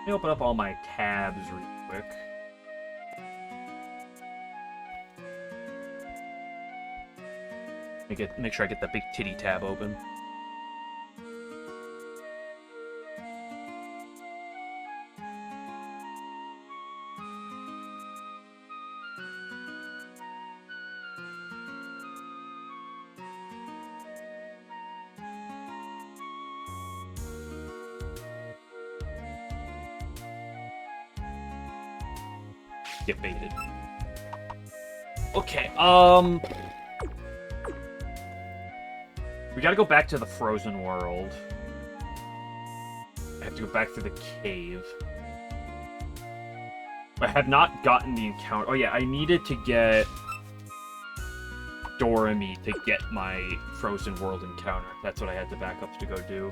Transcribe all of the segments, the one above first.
Let me open up all my tabs real quick. Make sure I get the big titty tab open. Get baited. Okay, we gotta go back to the frozen world. I have to go back through the cave. I have not gotten the encounter. Oh yeah, I needed to get Doremi to get my frozen world encounter. That's what I had to back up to go do.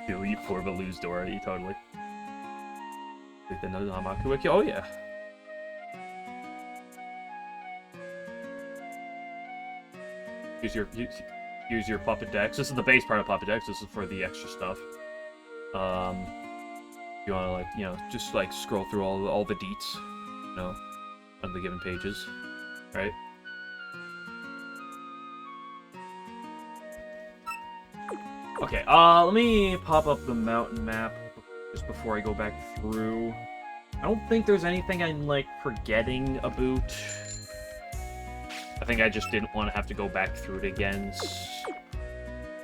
Still, you poor but lose Dora, totally. Like the Nuzlocke wiki? Oh yeah. Use your puppet decks. This is the base part of puppet decks. This is for the extra stuff. You wanna, like, you know, just like scroll through all the deets, you know, on the given pages, right? Okay, let me pop up the mountain map just before I go back through. I don't think there's anything I'm, like, forgetting about. I think I just didn't want to have to go back through it again,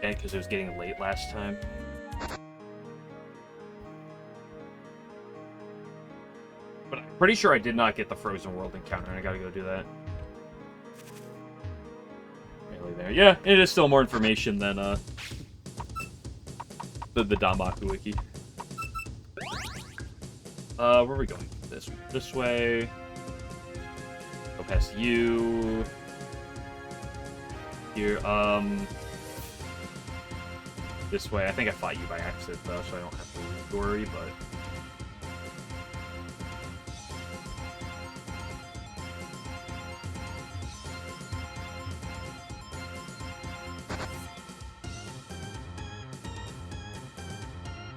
because it was getting late last time. But I'm pretty sure I did not get the Frozen World encounter, and I gotta go do that. Really there. Yeah, it is still more information than, the Danmaku wiki. Where are we going? This way. Go past you. Here, this way. I think I fought you by accident, though, so I don't have to worry, but...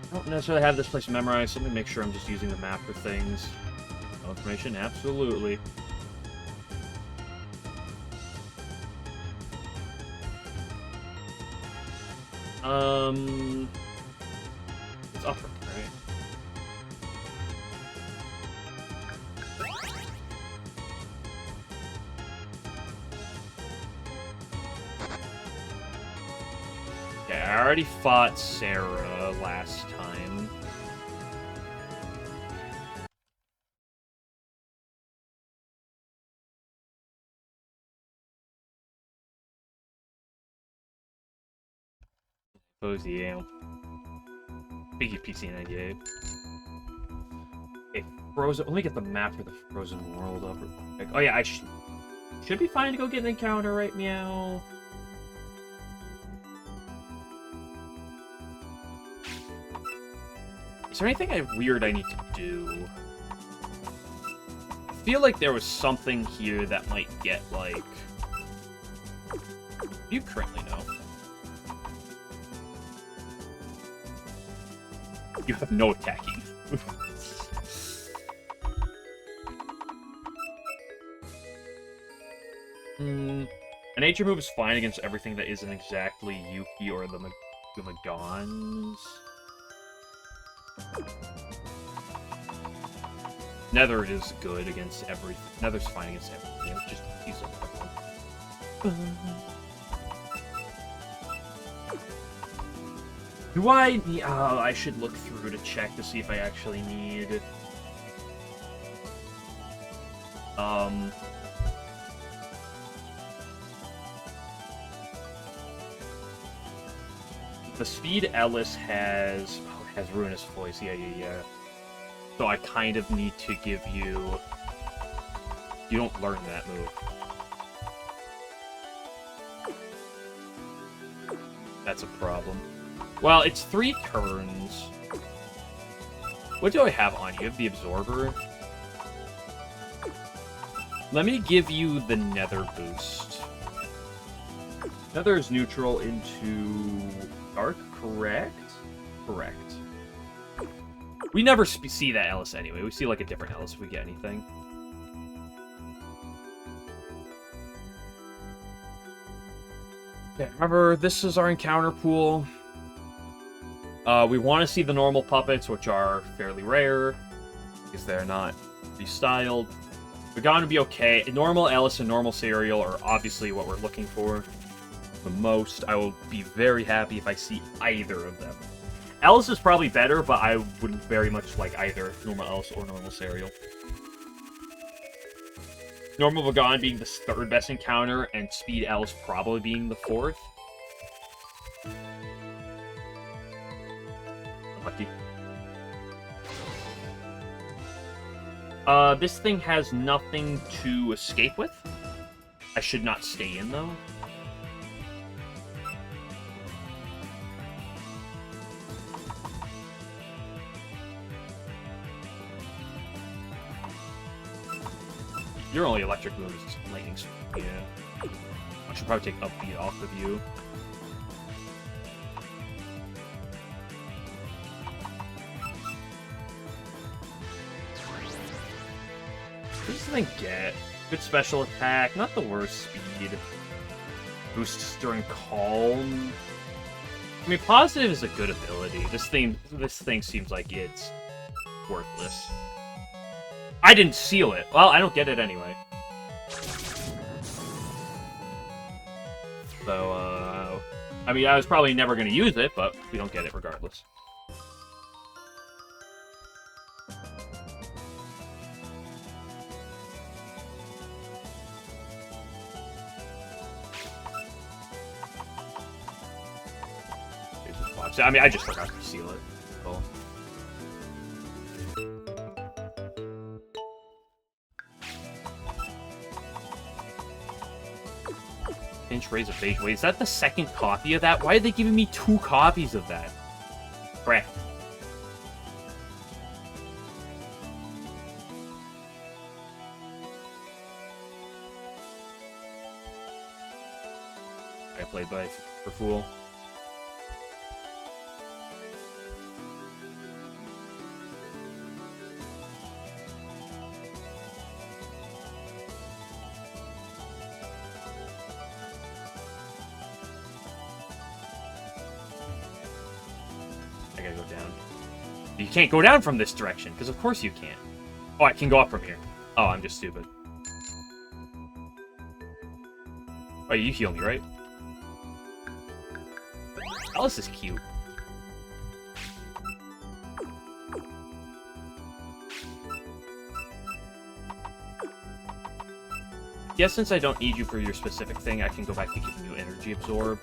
I don't necessarily have this place memorized, so let me make sure I'm just using the map for things. No information? Absolutely. It's upper, right? Okay, I already fought Sarah last time. Suppose, yeah. Biggie PC98. Okay, Frozen. Let me get the map for the Frozen World up. Oh yeah, I should be fine to go get an encounter, right? Meow. Is there anything weird I need to do? I feel like there was something here that might get, like... You currently know. You have no attacking. A nature move is fine against everything that isn't exactly Yuki or the Magons. Nether is good against everything. Nether's fine against everything. Just use a weapon. Do I need... Oh, I should look through to check to see if I actually need... The speed Ellis has... Oh, it has Ruinous Voice. Yeah. So I kind of need to give you... You don't learn that move. That's a problem. Well, it's 3 turns. What do I have on you? You have the Absorber. Let me give you the Nether boost. Nether is neutral into Dark, correct? Correct. We never see that Ellis anyway. We see like a different Ellis if we get anything. Okay, remember, this is our encounter pool. We want to see the normal puppets, which are fairly rare, because they're not restyled. We're going to be okay. Normal Ellis and normal Cereal are obviously what we're looking for the most. I will be very happy if I see either of them. Ellis is probably better, but I would very much like either normal Ellis or normal Cereal. Normal Vagon being the 3rd best encounter, and Speed Ellis probably being the 4th. Unlucky. This thing has nothing to escape with. I should not stay in, though. Your only electric move is lightning speed. Yeah. I should probably take Upbeat off of you. What does this thing get? Good special attack, not the worst speed. Boosts during calm. I mean, positive is a good ability. This thing seems like it's worthless. I didn't seal it. Well, I don't get it anyway. So, I mean, I was probably never going to use it, but we don't get it regardless. I mean, I just forgot to seal it. Cool. Pinch Raise of Fate. Wait, is that the 2nd copy of that? Why are they giving me 2 copies of that? Crap. I played by for fool. You can't go down from this direction, because of course you can't. Oh, I can go up from here. Oh, I'm just stupid. Oh, you heal me, right? Alice is cute. Yes, since I don't need you for your specific thing, I can go back to giving you Energy Absorb.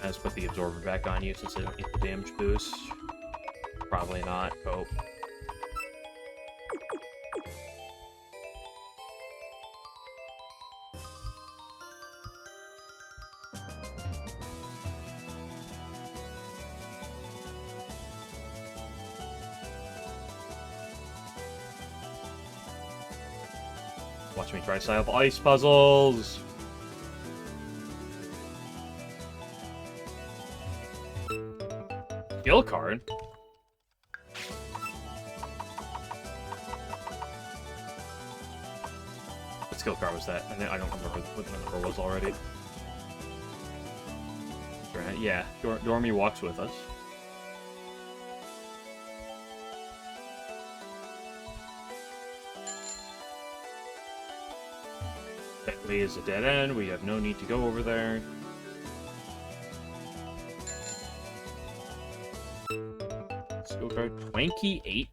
Let's put the Absorber back on you since I don't get the damage boost. Probably not. Oh. Watch me try to solve ice puzzles! Skill card? What skill card was that? I don't remember what the number was already. Right, yeah, Dormy walks with us. Technically is a dead end, we have no need to go over there. Skill card 28.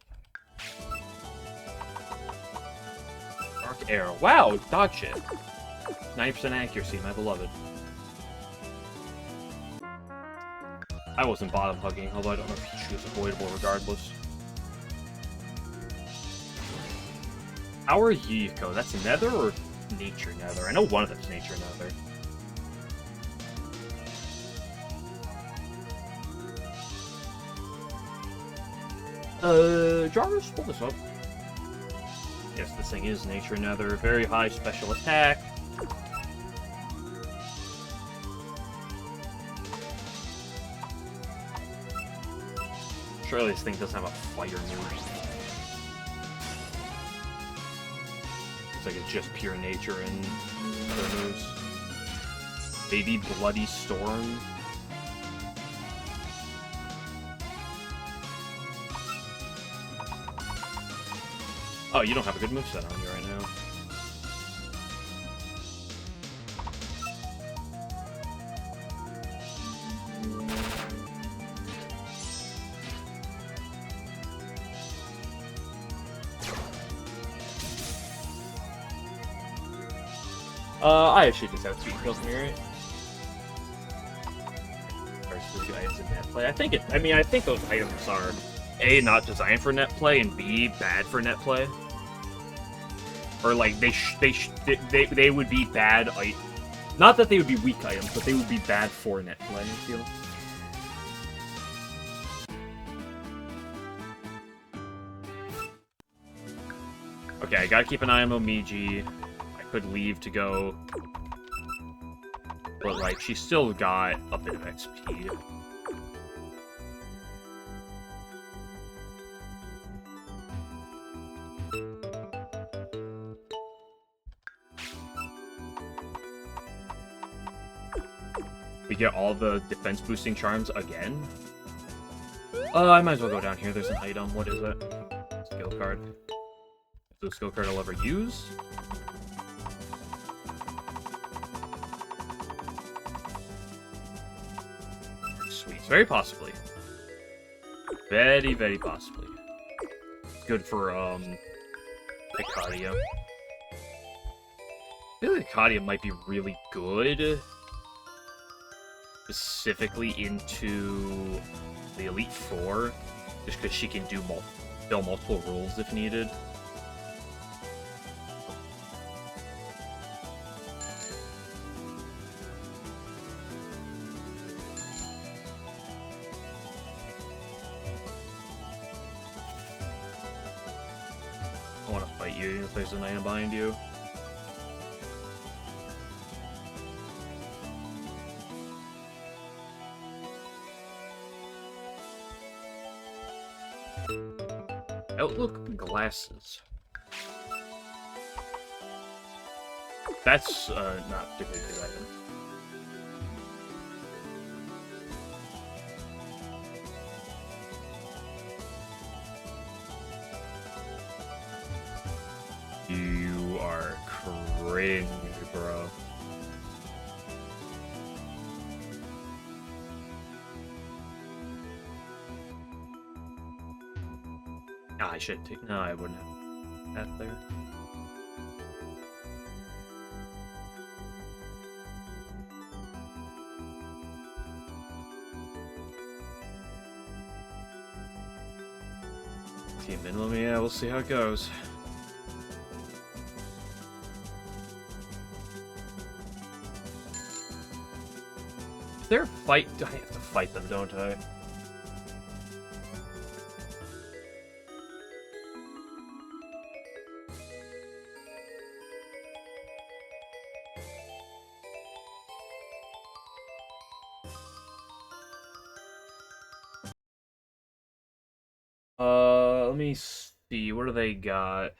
Dark Arrow. Wow, dog shit. 90% accuracy, my beloved. I wasn't bottom hugging, although I don't know if she was avoidable regardless. Power Yuko. That's Nether or Nature Nether? I know one of them's Nature Nether. Jarvis, pull this up. Yes, this thing is Nature Nether. Very high special attack. Surely this thing doesn't have a fire move. It's like it's just pure nature and other moves. Maybe Bloody Storm. Oh, you don't have a good moveset on you right now. I actually just have speed kills me, right? Or specific items in net play. I think those items are A, not designed for net play, and B, bad for net play. Or like they would be bad. Not that they would be weak items, but they would be bad for net play. I feel. Okay, I gotta keep an eye on Momiji. I could leave to go, but like she's still got a bit of XP. We get all the defense boosting charms again? I might as well go down here. There's an item. What is it? Skill card. The skill card I'll ever use. Sweet. Very possibly. Very, very possibly. It's good for, Icadia. I feel like Icadia might be really good. Specifically into the Elite Four, just because she can do fill multiple roles if needed. I want to fight you if there's an item behind you. Outlook glasses. That's not a particularly good item. You are cringe, bro. I should take. No, I wouldn't have that there. Team minimum, yeah, we'll see how it goes. Is there a fight? I have to fight them, don't I? Let me see. What do they got?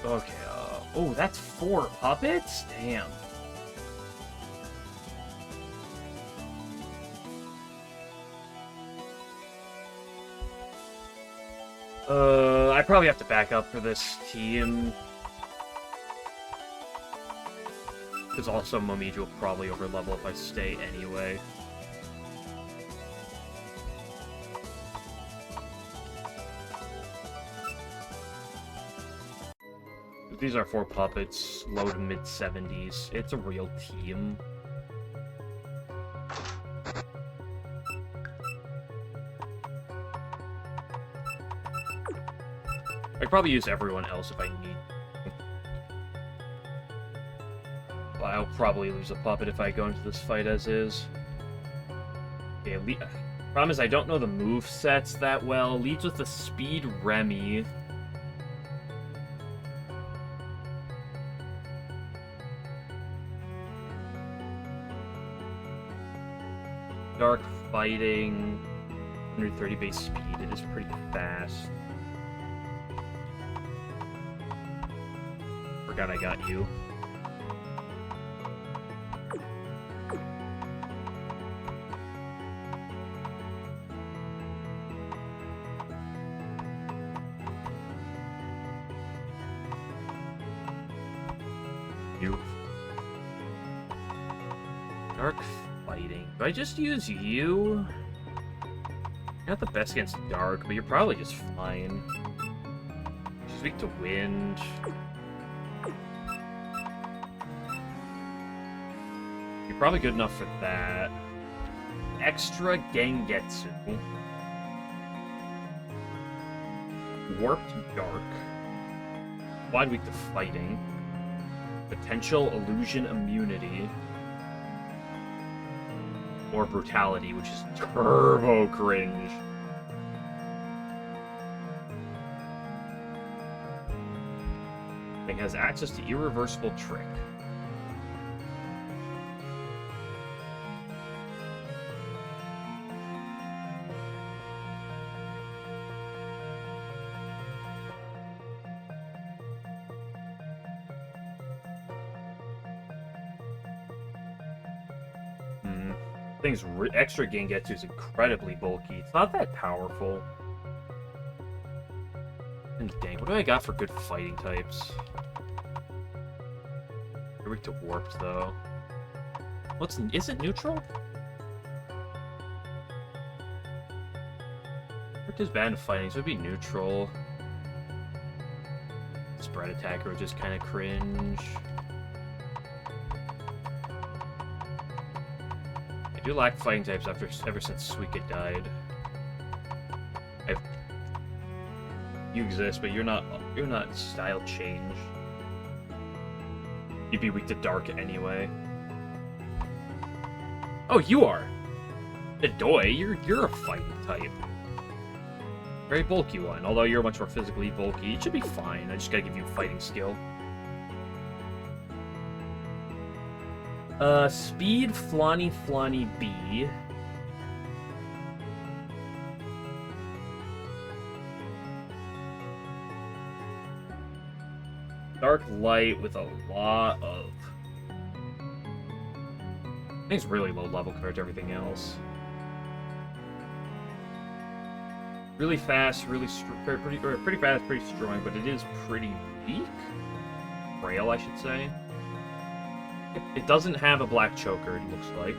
Okay, oh, that's 4 puppets? Damn. I probably have to back up for this team. Because also Momiji will probably overlevel if I stay anyway. These are 4 puppets, low to mid-70s. It's a real team. I'd probably use everyone else if I need. Well, I'll probably lose a puppet if I go into this fight as is. Okay, problem is I don't know the move sets that well. Leads with the Speed Remy. Dark Fighting, 130 base speed. It is pretty fast. Forgot I got you. Dark Fighting. Do I just use you? You're not the best against Dark, but you're probably just fine. She's weak to Wind. You're probably good enough for that. Extra Gengetsu. Warped Dark. Wide weak to Fighting. Potential Illusion Immunity. Or Brutality, which is turbo cringe. It has access to Irreversible Trick. Thing's extra Gengetsu is incredibly bulky. It's not that powerful. And dang, what do I got for good fighting types? You're weak to Warped, though. Is it neutral? Warped is bad in fighting, so it'd be neutral. Spread Attacker would just kind of cringe. I do lack fighting types ever since Suika died. You exist, but you're not style change. You'd be weak to Dark anyway. Oh, you are. Adoi, you're a fighting type. Very bulky one. Although you're much more physically bulky, it should be fine. I just gotta give you fighting skill. Speed Flonny B. Dark Light with a lot of... I think it's really low level compared to everything else. Really fast, pretty fast, pretty strong, but it is pretty weak. Frail, I should say. It doesn't have a black choker, it looks like.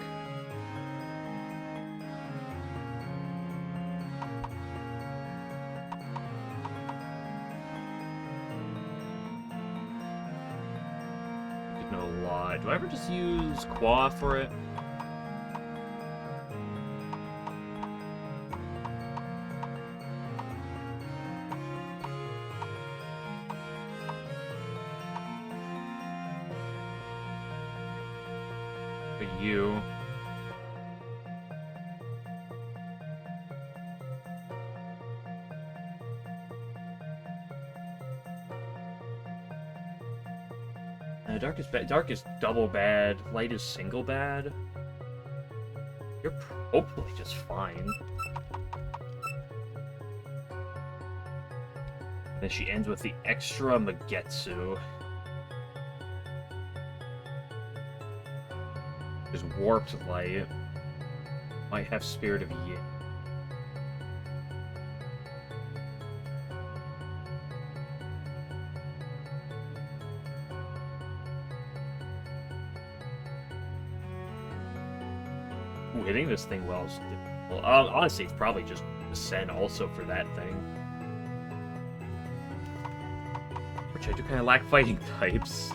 Didn't know a lot. Do I ever just use Qua for it? You. Dark is bad. Dark is double bad. Light is single bad. You're hopefully just fine. Then she ends with the extra Magetsu. There's Warped Light. Might have Spirit of Yin. Ooh, hitting this thing well is difficult. Honestly, it's probably just Ascend also for that thing. which I do kind of lack fighting types.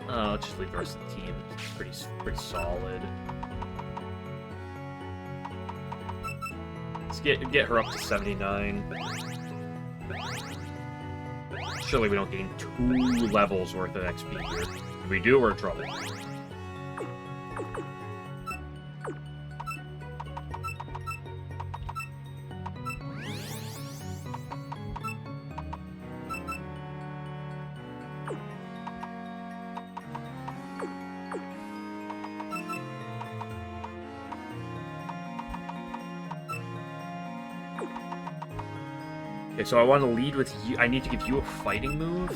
Let's just leave the rest of the team. It's pretty solid. Let's get her up to 79. Surely we don't gain 2 levels worth of XP here. If we do, we're in trouble. Okay, so I want to lead with you. I need to give you a fighting move.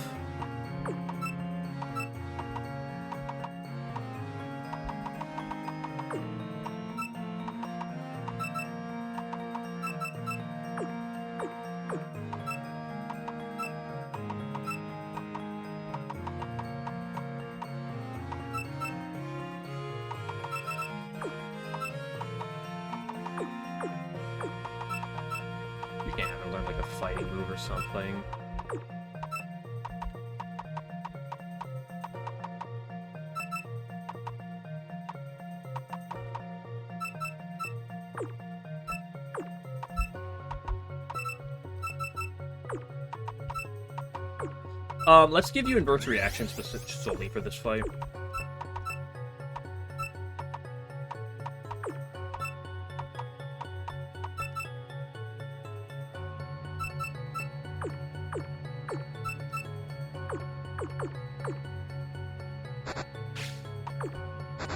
Fighting move or something. Let's give you inverse reaction solely for this fight.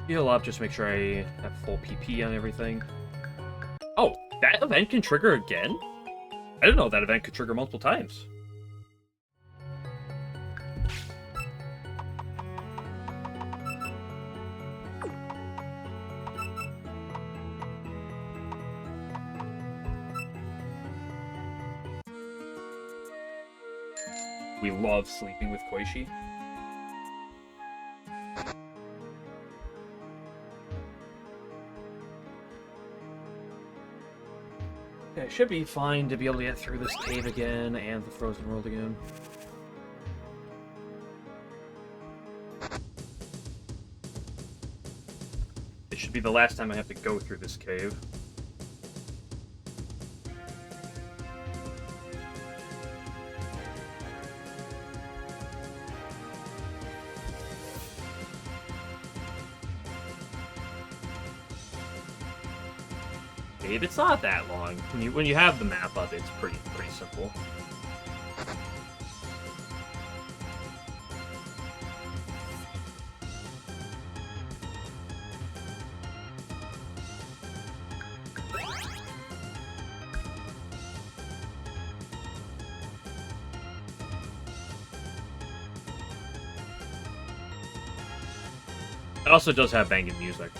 Heal up, just make sure I have full PP on everything. Oh, that event can trigger again? I didn't know that event could trigger multiple times. We love sleeping with Koichi. Okay, it should be fine to be able to get through this cave again and the frozen world again. It should be the last time I have to go through this cave. It's not that long. When you have the map up, it's pretty simple. It also does have banging music.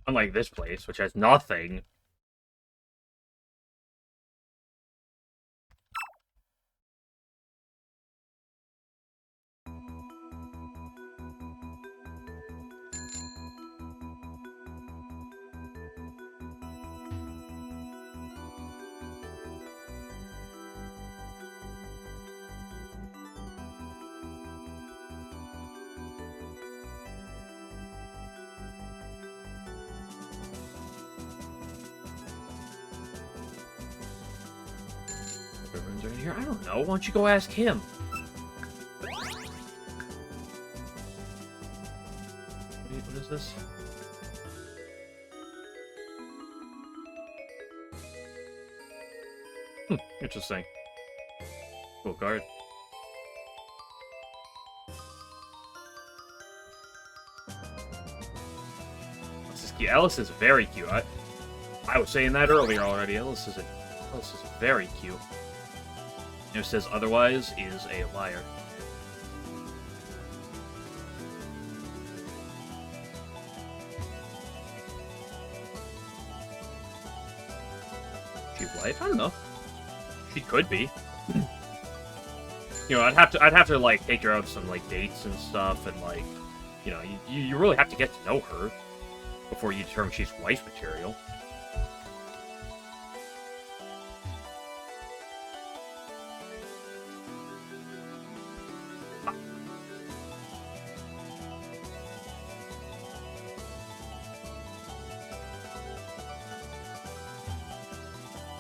Unlike this place, which has nothing. Right here? I don't know. Why don't you go ask him? What is this? Interesting. Cool card. This is cute. Ellis is very cute. I was saying that earlier already. Ellis is very cute. Who says otherwise is a liar. She wife? I don't know. She could be. You know, I'd have to like take her out some like dates and stuff, and like You know, you really have to get to know her before you determine she's wife material.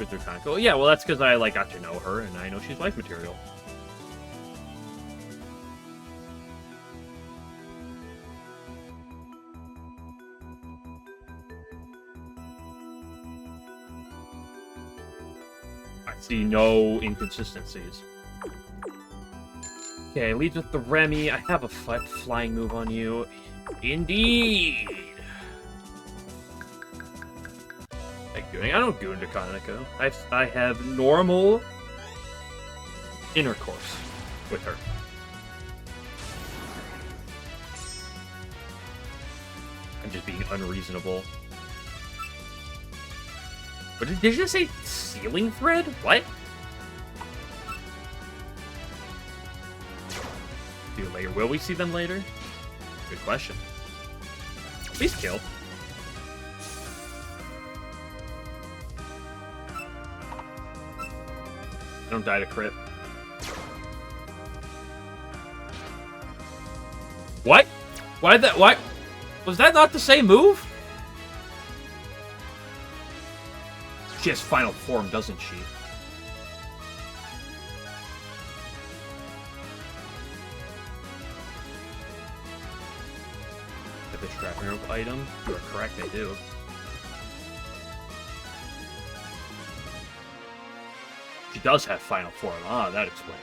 They're kind of cool. Yeah, well, that's because I got to know her, and I know she's wife material. I see no inconsistencies. Okay, leads with the Remy. I have a flying move on you. Indeed. I don't go into Kaneko. I have normal intercourse with her. I'm just being unreasonable. But did you just say ceiling thread? What? See you later. Will we see them later? Good question. Please kill. I don't die to crit. What? Why did that? Why? Was that not the same move? She has final form, doesn't she? If it's trapping rope item, you are correct, I do. She does have final form. Ah, that explains.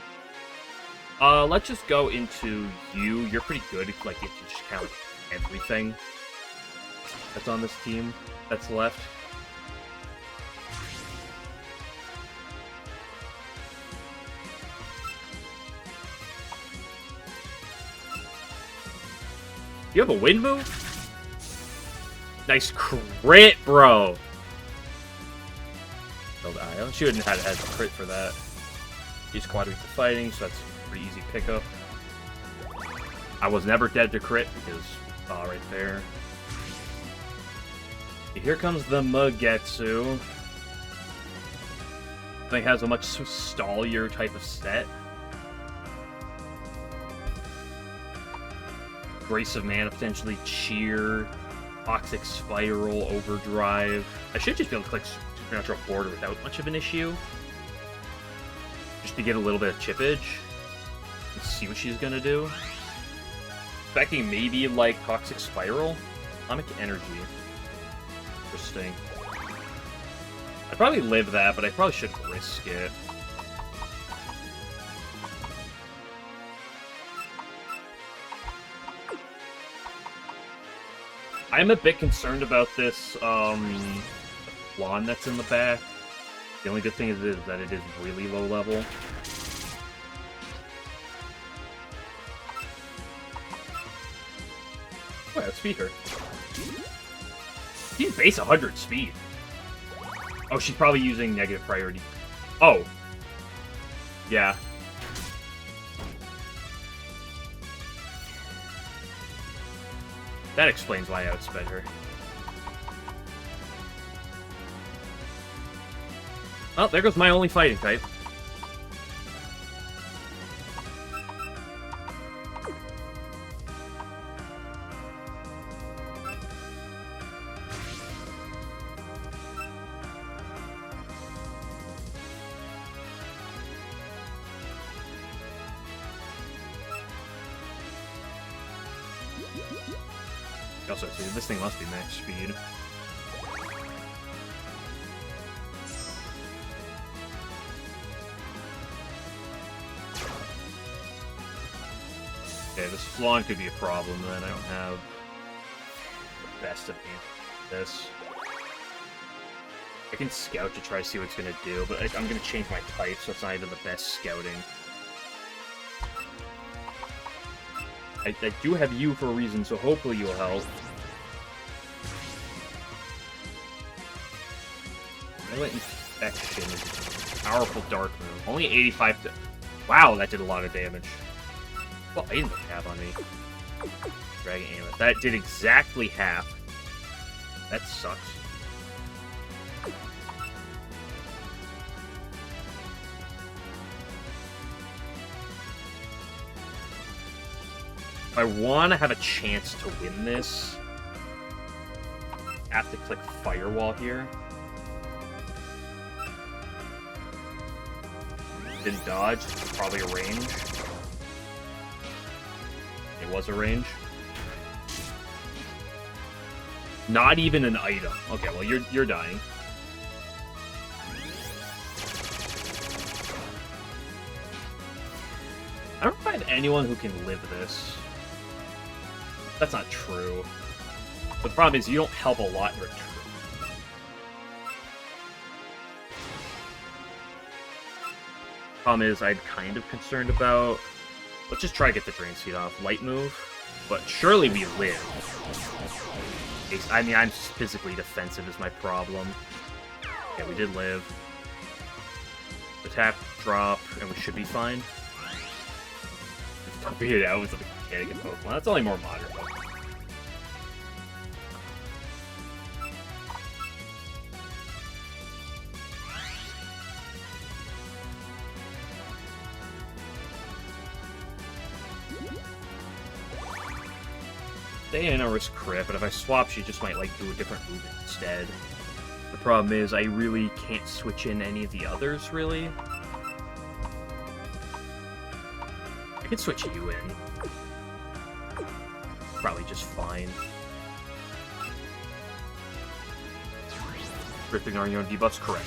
Let's just go into you. You're pretty good. It's like, if you just count everything that's on this team that's left. You have a wind move? Nice crit, bro. Io. She wouldn't have had a crit for that. He's quad weak to fighting, so that's a pretty easy pickup. I was never dead to crit because right there. Here comes the Magetsu. I think has a much stallier type of set. Grace of Mana, potentially Cheer, Toxic Spiral, Overdrive. I should just be able to click Supernatural Border without much of an issue. Just to get a little bit of chippage. And see what she's gonna do. Expecting maybe like Toxic Spiral. Atomic Energy. Interesting. I'd probably live that, but I probably shouldn't risk it. I'm a bit concerned about this lawn that's in the back. The only good thing is that it is really low level. Oh, let's speed her. She's base 100 speed. Oh, she's probably using negative priority. Oh. Yeah. That explains why I outsped her. Well, there goes my only fighting type. Also, this thing must be max speed. Okay, this flawn could be a problem then. I don't have the best of this. I can scout to try to see what it's going to do, but I'm going to change my type so it's not even the best scouting. I do have you for a reason, so hopefully you'll help. Melee Infection is a powerful dark move. Only 85 to... Wow, that did a lot of damage. What item do I have on me? Dragon Amulet. That did exactly half. That sucks. If I want to have a chance to win this, I have to click Firewall here. Didn't dodge. It's probably a range. It was a range. Not even an item. Okay, well you're dying. I don't find anyone who can live this. That's not true. The problem is you don't help a lot in return. Problem is I'm kind of concerned about... Let's just try to get the Drain Seed off. Light move. But surely we live. I mean, I'm physically defensive is my problem. Yeah, we did live. Attack, drop, and we should be fine. Don't figure it out with the mechanic in Pokemon. That's only more modern, though. They ain't no risk crit, but if I swap, she just might, like, do a different move instead. The problem is, I really can't switch in any of the others, really. I can switch you in. Probably just fine. Rip ignoring your own debuffs, correct.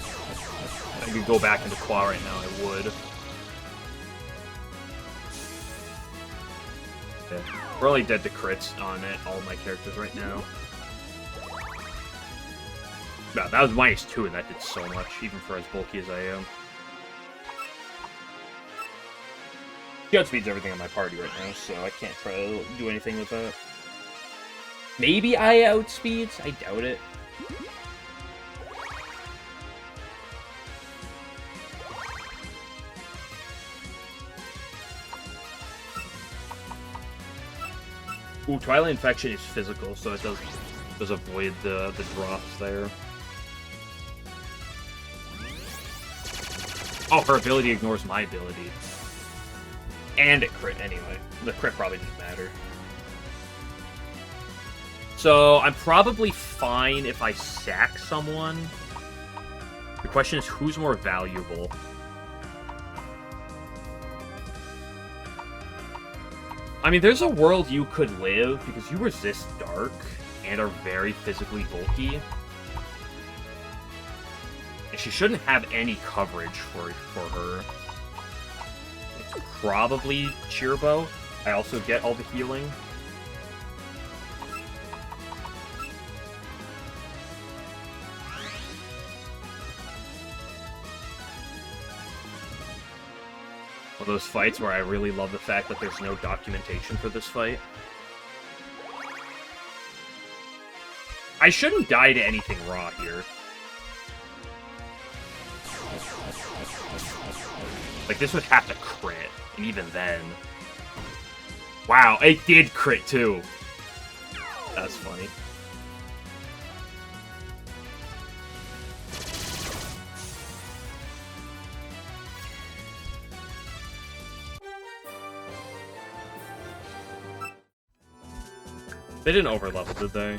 If I could go back into Qua right now, I would. Yeah. We're only dead to crits on it, all my characters right now. No, that was -2, and that did so much, even for as bulky as I am. She outspeeds everything on my party right now, so I can't try to do anything with that. Maybe I outspeeds? I doubt it. Ooh, Twilight Infection is physical, so it does avoid the drops there. Oh, her ability ignores my ability. And it crit anyway. The crit probably didn't matter. So, I'm probably fine if I sack someone. The question is, who's more valuable? I mean, there's a world you could live, because you resist dark, and are very physically bulky. And she shouldn't have any coverage for her. It's probably Cheerbo. I also get all the healing. One of those fights where I really love the fact that there's no documentation for this fight. I shouldn't die to anything raw here. Like, this would have to crit, and even then... Wow, it did crit, too! That's funny. They didn't overlevel, did they?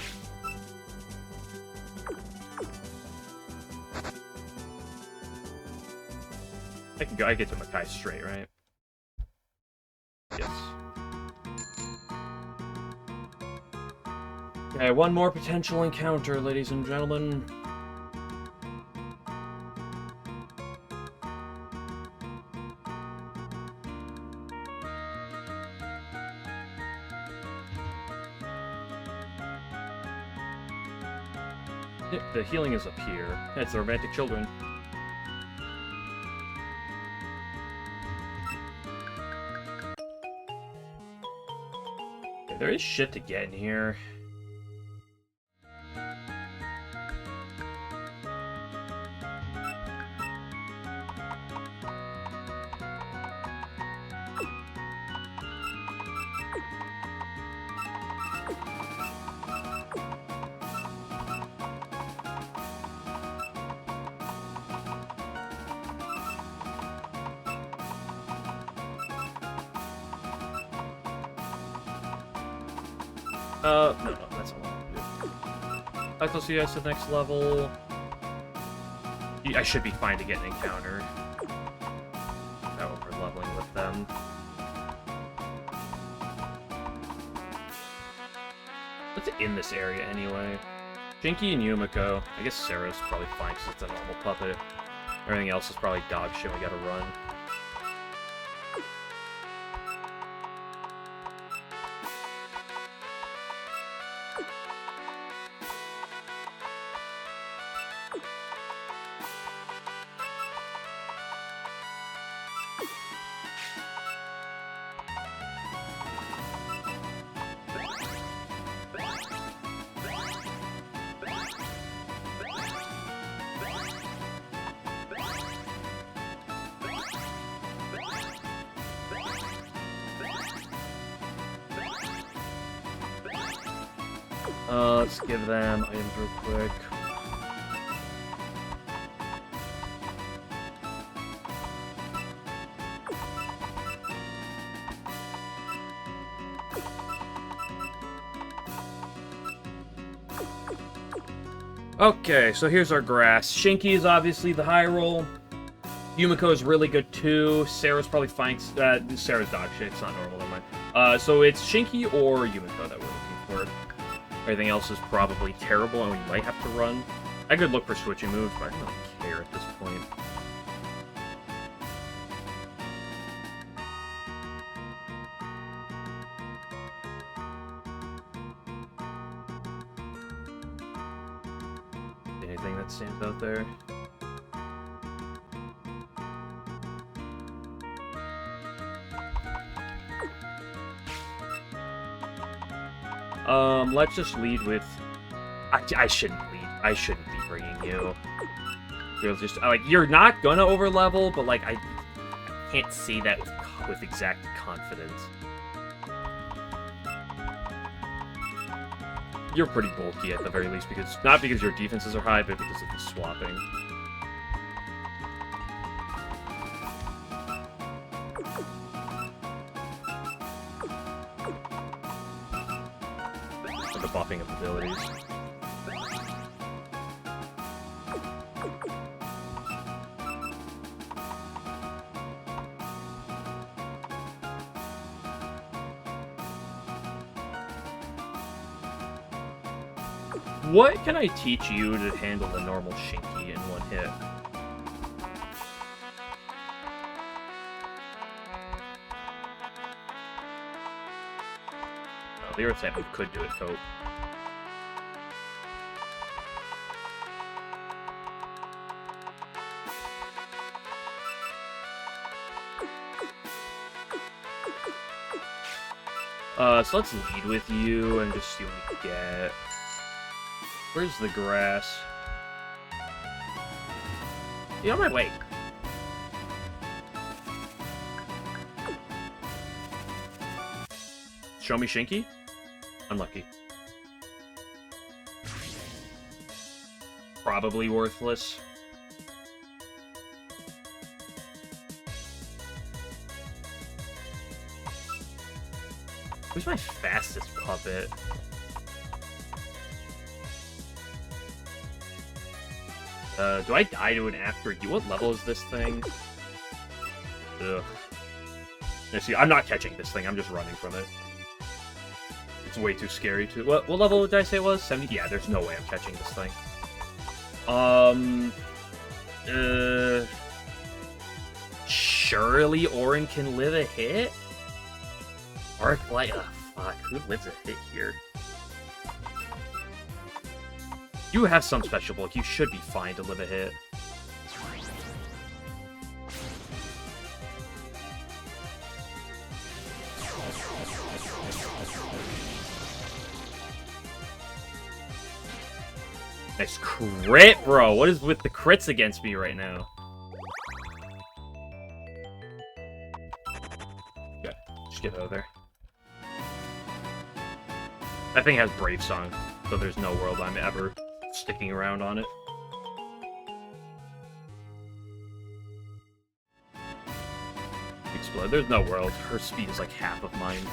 I get to Makai straight, right? Yes. Okay, one more potential encounter, ladies and gentlemen. The healing is up here. It's the romantic children. Okay, there is shit to get in here. No, that's not what I'm do. I'll see you guys to the next level. I should be fine to get an encounter. That way we're leveling with them. What's in this area anyway? Shinky and Yumiko. I guess Sarah's probably fine because it's a normal puppet. Everything else is probably dog shit. We gotta run. Let's give them items real quick. Okay, so here's our grass. Shinky is obviously the high roll. Yumiko is really good too. Sarah's probably fine. Sarah's dog shit. It's not normal, never mind. So it's Shinky or Yumiko that we're looking for. Everything else is probably terrible, and we might have to run. I could look for switching moves, but I don't really care at this point. Anything that stands out there? Let's just lead with... I shouldn't lead. I shouldn't be bringing you. You're just... Like, you're not gonna overlevel, but, like, I can't say that with exact confidence. You're pretty bulky at the very least, because... Not because your defenses are high, but because of the swapping. The buffing of abilities. What can I teach you to handle the normal Shinky in one hit? The Earth type move could do it, Cope. So let's lead with you and just see what we get. Where's the grass? Get on my way. Show me Shinky? Unlucky. Probably worthless. Who's my fastest puppet? Do I die to an after you? What level is this thing? Ugh. See, I'm not catching this thing. I'm just running from it. It's way too scary to... What level did I say it was? 70? Yeah, there's no way I'm catching this thing. Surely Orin can live a hit? Arc Light... fuck. Who lives a hit here? You have some special bulk. You should be fine to live a hit. Nice crit, bro. What is with the crits against me right now? Okay, just get over there. That thing has Brave Song, so there's no world I'm ever sticking around on it. Explode. There's no world. Her speed is like half of mine.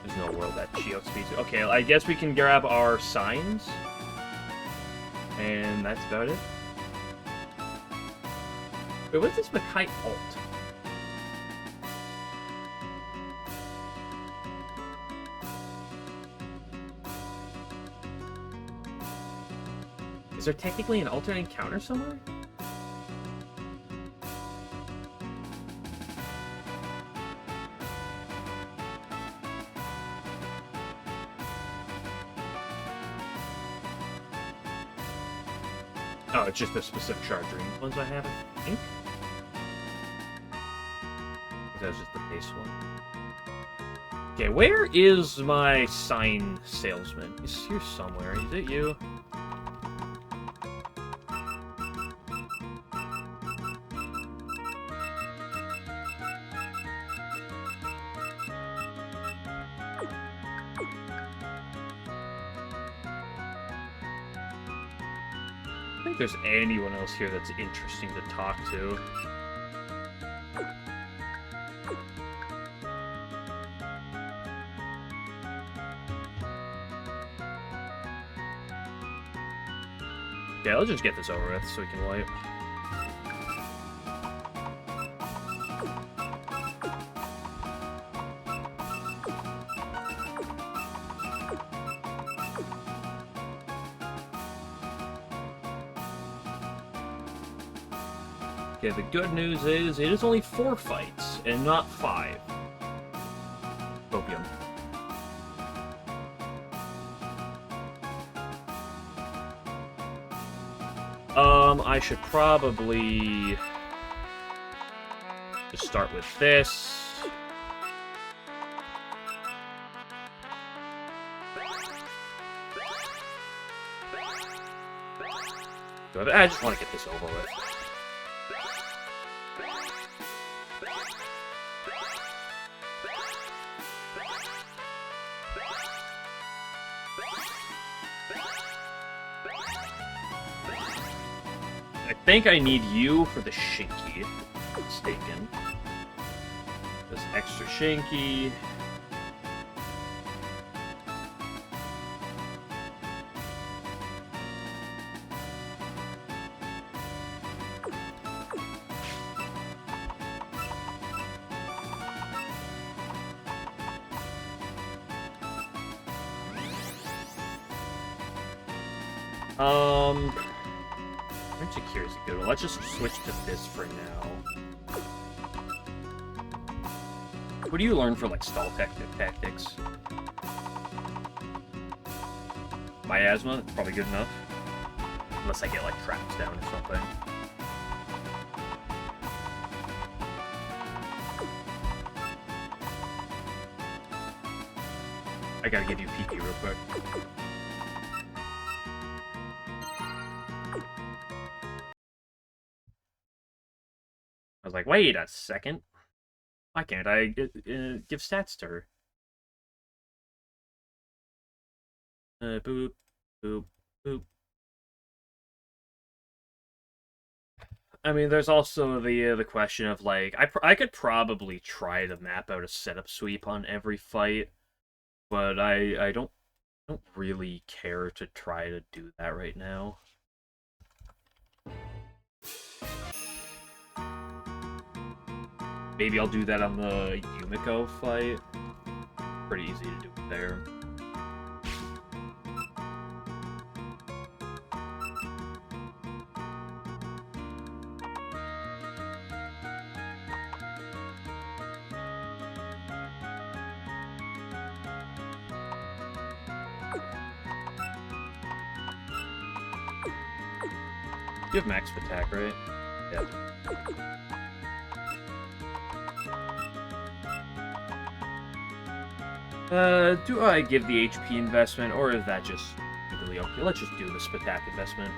There's no world that she outspeeds. Okay, I guess we can grab our signs. And that's about it. Wait, what's this Makai alt? Is there technically an alternate encounter somewhere? Oh, it's just the specific shard dream ones I have, I think. That's just the base one. Okay, where is my sign salesman? He's here somewhere. Is it you? I don't think there's anyone else here that's interesting to talk to. Yeah, let's just get this over with so we can wipe. Okay, the good news is it is only 4 fights and not 5. Opium. I should probably just start with this. I just want to get this over with. I think I need you for the Shinky, if I'm not mistaken. This extra Shinky. Secure is a good one. Let's just switch to this for now. What do you learn for, like, stall tactics? Miasma? Probably good enough. Unless I get, like, traps down or something. I gotta give you PP real quick. I was like, wait a second. Why can't I give stats to her? Boop, boop, boop. I mean, there's also the question of, like, I could probably try to map out a setup sweep on every fight, but I don't really care to try to do that right now. Maybe I'll do that on the Yumiko fight. Pretty easy to do there. You have max attack, right? Yeah. Do I give the HP investment, or is that just really okay? Let's just do the Spatak investment.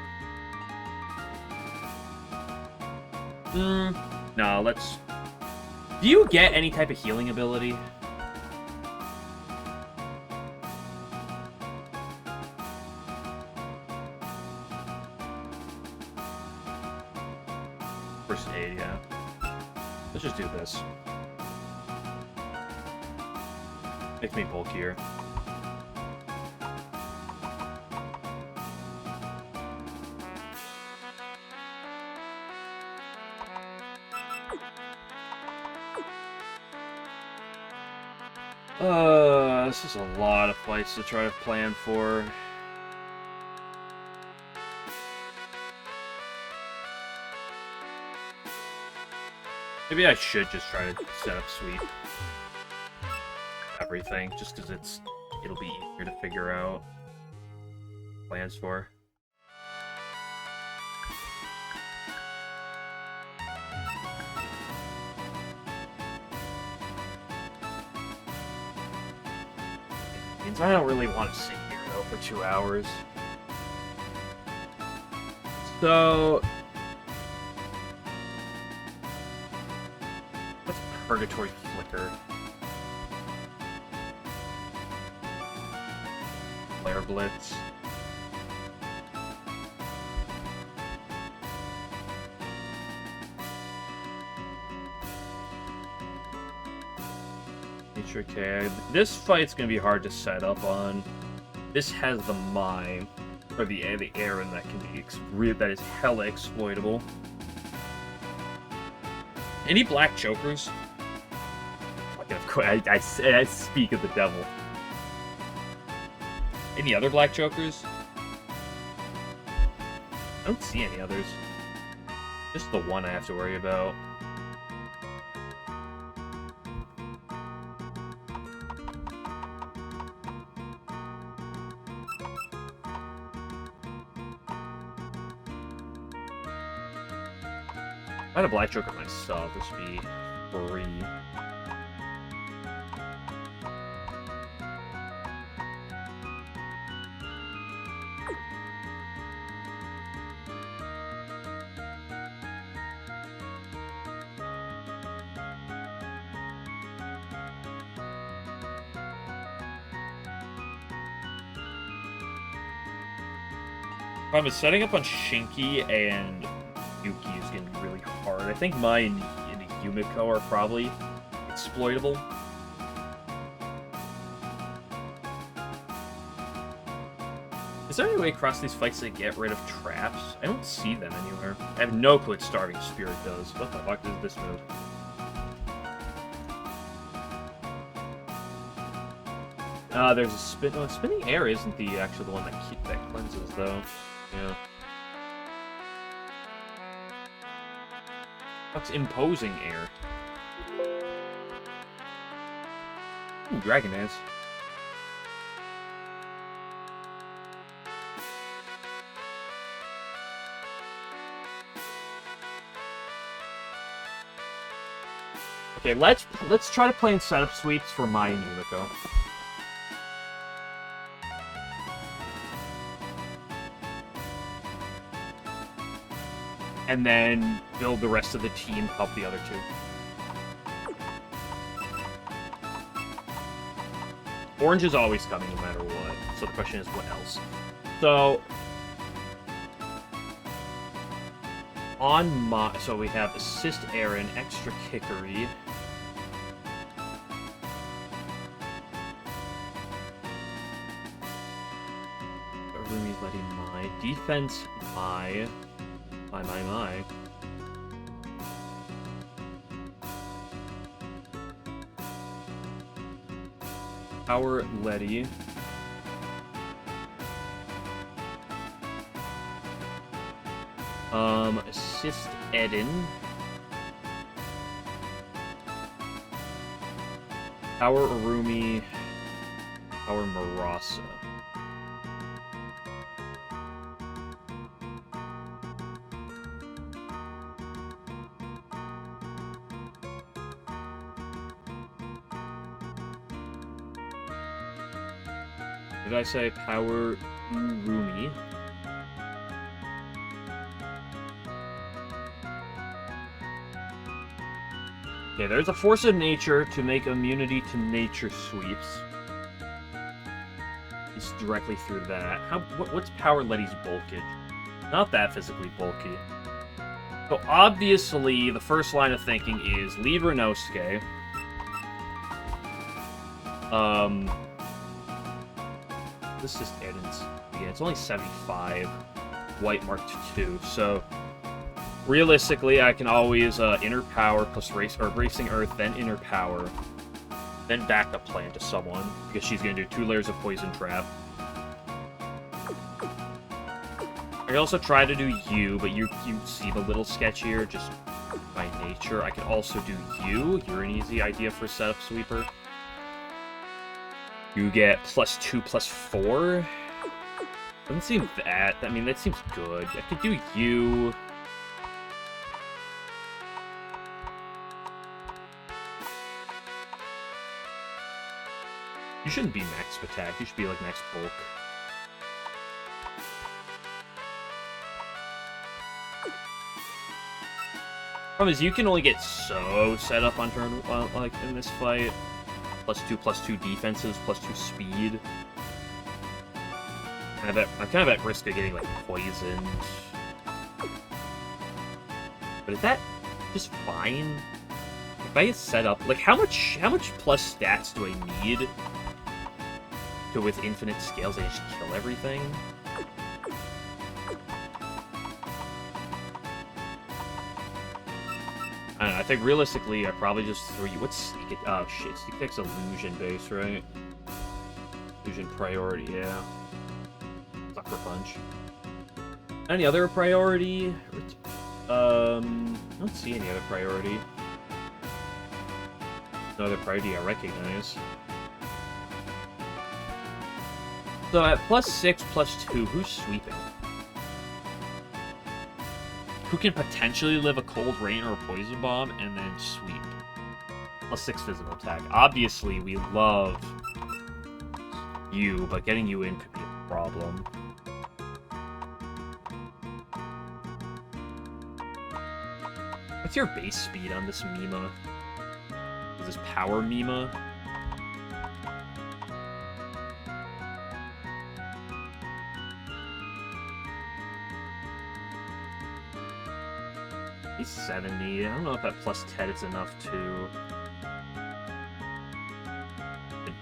No, let's... Do you get any type of healing ability? First aid, yeah. Let's just do this. Makes me bulkier. This is a lot of fights to try to plan for. Maybe I should just try to set up sweep everything, just because it'll be easier to figure out plans for. Means I don't really want to sit here though for 2 hours. So what's Purgatory Flicker? Flare Blitz. Okay, this fight's gonna be hard to set up on. This has the mine, or the Aaron that can be that is hella exploitable. Any black chokers? I speak of the devil. Any other black chokers? I don't see any others. Just the one I have to worry about. I had a black choker myself. This would be free. Problem is setting up on Shinky and Yuki is going to be really hard. I think mine and Yumiko are probably exploitable. Is there any way across these fights to get rid of traps? I don't see them anywhere. I have no clue what Starving Spirit does. What the fuck does this move? There's a spin. Oh, spinning air isn't the actual one that cleanses though. Yeah. What's imposing air? Ooh, Dragon Dance. Okay, let's try to play in setup sweeps for Mai and Yumiko. And then build the rest of the team, help the other two. Orange is always coming no matter what. So the question is, what else? So so we have Assist Aaron, Extra Kickery. Arumi's letting Mai. Defense Mai. My. Power Letty. Assist Eden. Power Arumi. Power Marasa. Did I say Power Urumi? Okay, there's a Force of Nature to make immunity to nature sweeps. It's directly through that. What's Power Letty's bulkage? Not that physically bulky. So obviously, the first line of thinking is leave Renosuke. Um, this is yeah, it's only 75. White marked 2, so realistically, I can always inner power plus racing Earth, then inner power, then backup plan to someone because she's gonna do 2 layers of poison trap. I can also try to do you, but you seem a little sketchier just by nature. I can also do you. You're an easy idea for a setup sweeper. You get +2/+4. Doesn't seem that. I mean, that seems good. I could do you. You shouldn't be max attack. You should be like max bulk. Problem is, you can only get so set up on turn like in this fight. +2/+2 defenses, +2 speed. I'm kind of at risk of getting, like, poisoned. But is that just fine? If I get set up, like, how much plus stats do I need to, with infinite scales, I just kill everything? I don't know, I think realistically, I probably just throw you. What's Sneak? Oh, shit. Sneak Attack's illusion base, right? Illusion priority, yeah. Sucker Punch. Any other priority? I don't see any other priority. No other priority I recognize. So at +6/+2, who's sweeping? Who can potentially live a Cold Rain or a Poison Bomb and then sweep? +6 physical attack. Obviously, we love you, but getting you in could be a problem. What's your base speed on this Mima? Is this power Mima? He's 70. I don't know if that +10 is enough to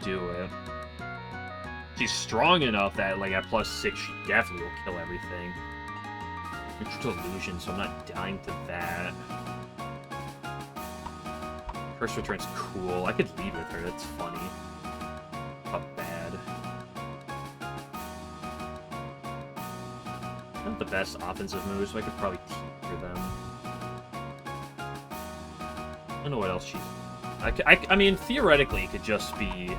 do it. She's strong enough that, like, at +6, she definitely will kill everything. Neutral to illusion, so I'm not dying to that. Curse return's cool. I could lead with her. That's funny. Not bad. Not the best offensive moves, so I could probably teeter them. I don't know what else she's... I mean, theoretically, it could just be...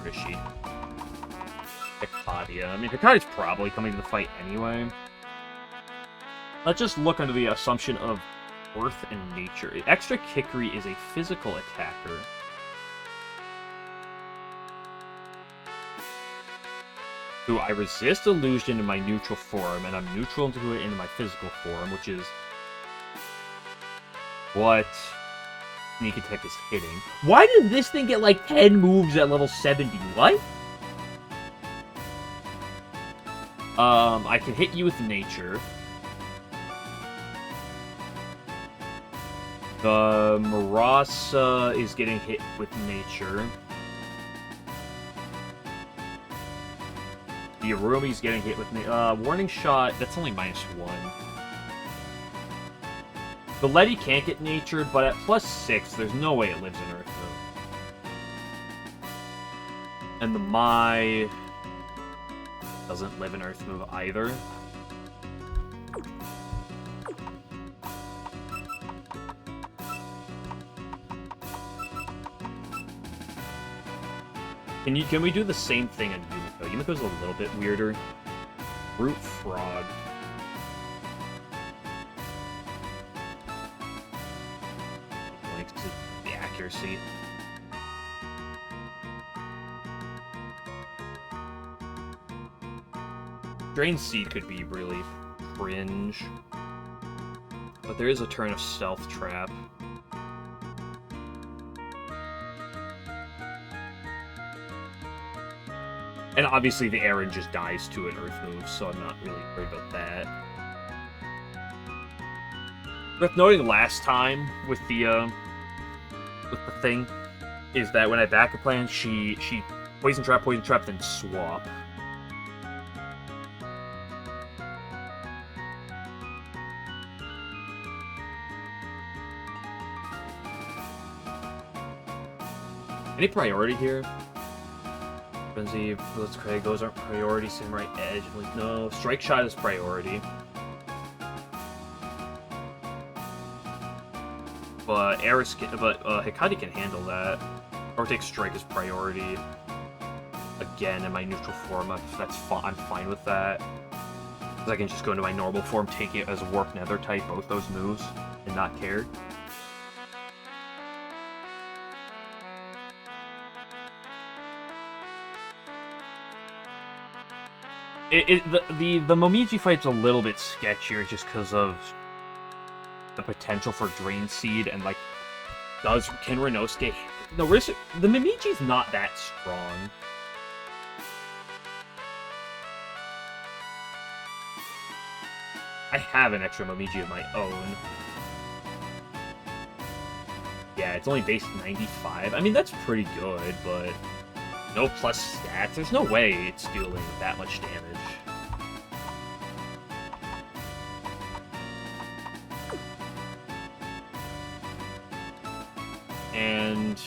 Where is she? Hypatia. I mean, Hypatia's probably coming to the fight anyway. Let's just look under the assumption of Earth and Nature. Extra Kickery is a physical attacker. So I resist illusion in my neutral form, and I'm neutral to it in my physical form, which is what Sneak Attack is hitting. Why did this thing get like 10 moves at level 70? What? I can hit you with Nature. The Marasa is getting hit with Nature. The Arumi's getting hit with Warning Shot. That's only -1. The Letty can't get natured, but at +6, there's no way it lives in Earth mode. And the Mai doesn't live in Earth move either. Can we do the same thing on Yumiko? Yumiko's a little bit weirder. Root Frog. Like, the accuracy. Drain Seed could be really cringe. But there is a turn of Stealth Trap. And obviously the Aaron just dies to an Earth move, so I'm not really worried about that. Worth noting last time with the with the thing is that when I back a plan, she poison trap, then swap. Any priority here? Frenzy, Blitzcrank, those aren't priority. Samurai Edge, like, no. Strike Shot is priority. But Hikari can handle that. Or take Strike as priority. Again, in my neutral form, that's I'm fine with that. Because I can just go into my normal form, take it as Warp Nether type, both those moves, and not care. The Momiji fight's a little bit sketchier just because of the potential for Drain Seed and like, can Renosuke? No, the Mimiji's not that strong. I have an extra Momiji of my own. Yeah, it's only base 95. I mean, that's pretty good, but no plus stats. There's no way it's dealing that much damage. And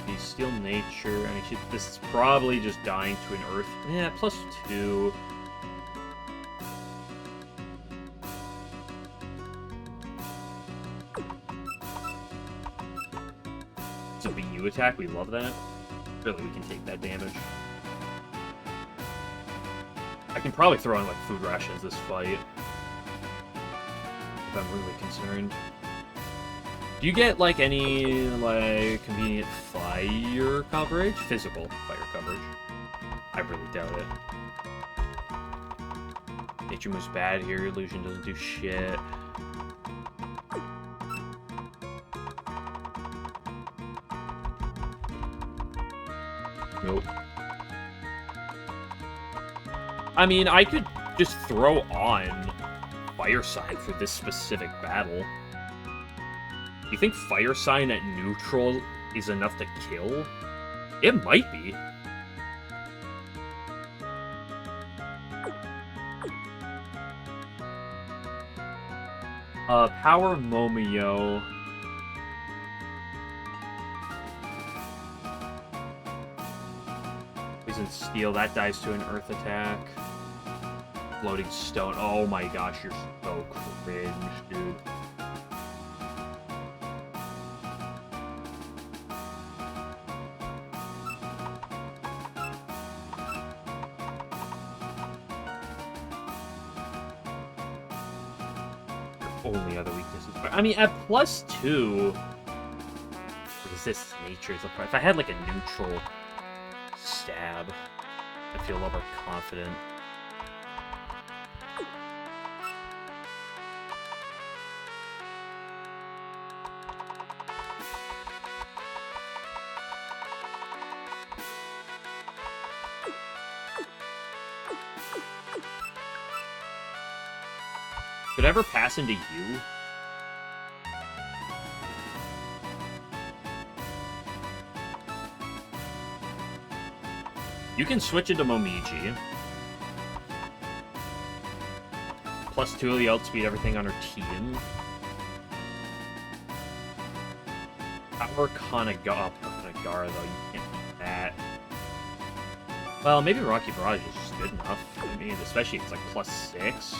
the Steel Nature, I mean, this is probably just dying to an Earth. Yeah, +2. It's a BU attack, we love that. Really, we can take that damage. I can probably throw in like food rations this fight. If I'm really concerned. Do you get like any like convenient fire coverage? Physical fire coverage. I really doubt it. Nature moves bad here, illusion doesn't do shit. Nope. I mean, I could just throw on Fire Sign for this specific battle. You think Fire Sign at neutral is enough to kill? It might be. Power Momio. Poison Steel, that dies to an Earth attack. Floating Stone, oh my gosh, you're so cringe, dude. Only other weaknesses. I mean, at +2, resist nature is a part. If I had like a neutral stab, I feel a lot more confident. Could it ever pass into you? You can switch into Momiji. +2 of the outspeed everything on her team. Power Kanagara, though, you can't beat that. Well, maybe Rocky Barrage is just good enough. I mean, especially if it's like +6.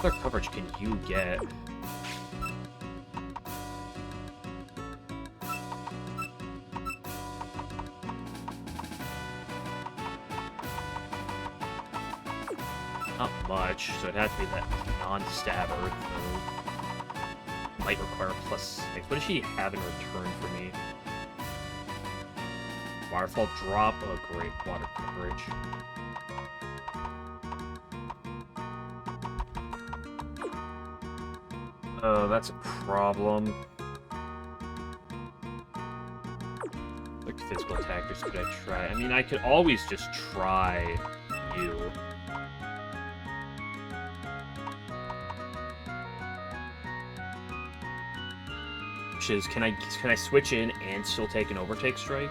What other coverage can you get? Not much, so it'd have to be that non-stab Earth move. Might require +6. What does she have in return for me? Waterfall drop? Oh, great. Water coverage. Oh, that's a problem. other physical attackers could I try? I mean, I could always just try you. Which is, can I switch in and still take an overtake strike?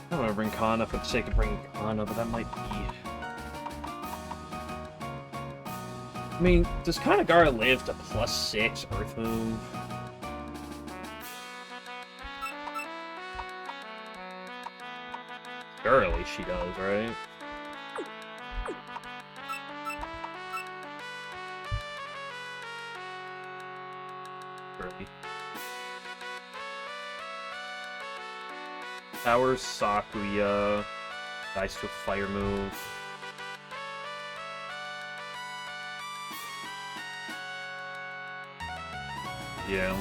I don't want to bring Kana for the sake of bringing Kana, but that might be... I mean, does Kanagara live to +6 Earth Move? Surely she does, right? Surely. Powers Sakuya. Dies to a fire move. Yeah.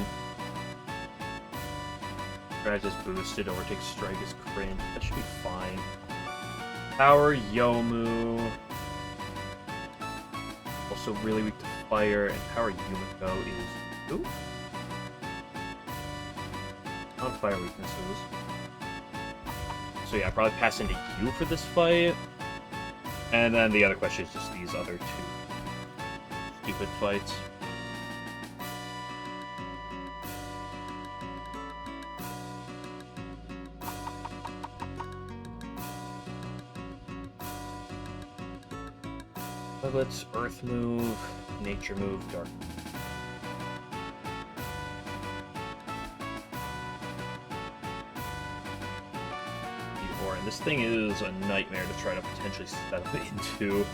Scratch is boosted, overtake strike is cringe. That should be fine. Power Yomu. Also really weak to fire, and Power Yumiko is... Ooh. Not fire weaknesses. So yeah, I'll probably pass into you for this fight. And then the other question is just these other two stupid fights. Let's Earth move, Nature move, Dark move. And this thing is a nightmare to try to potentially settle into.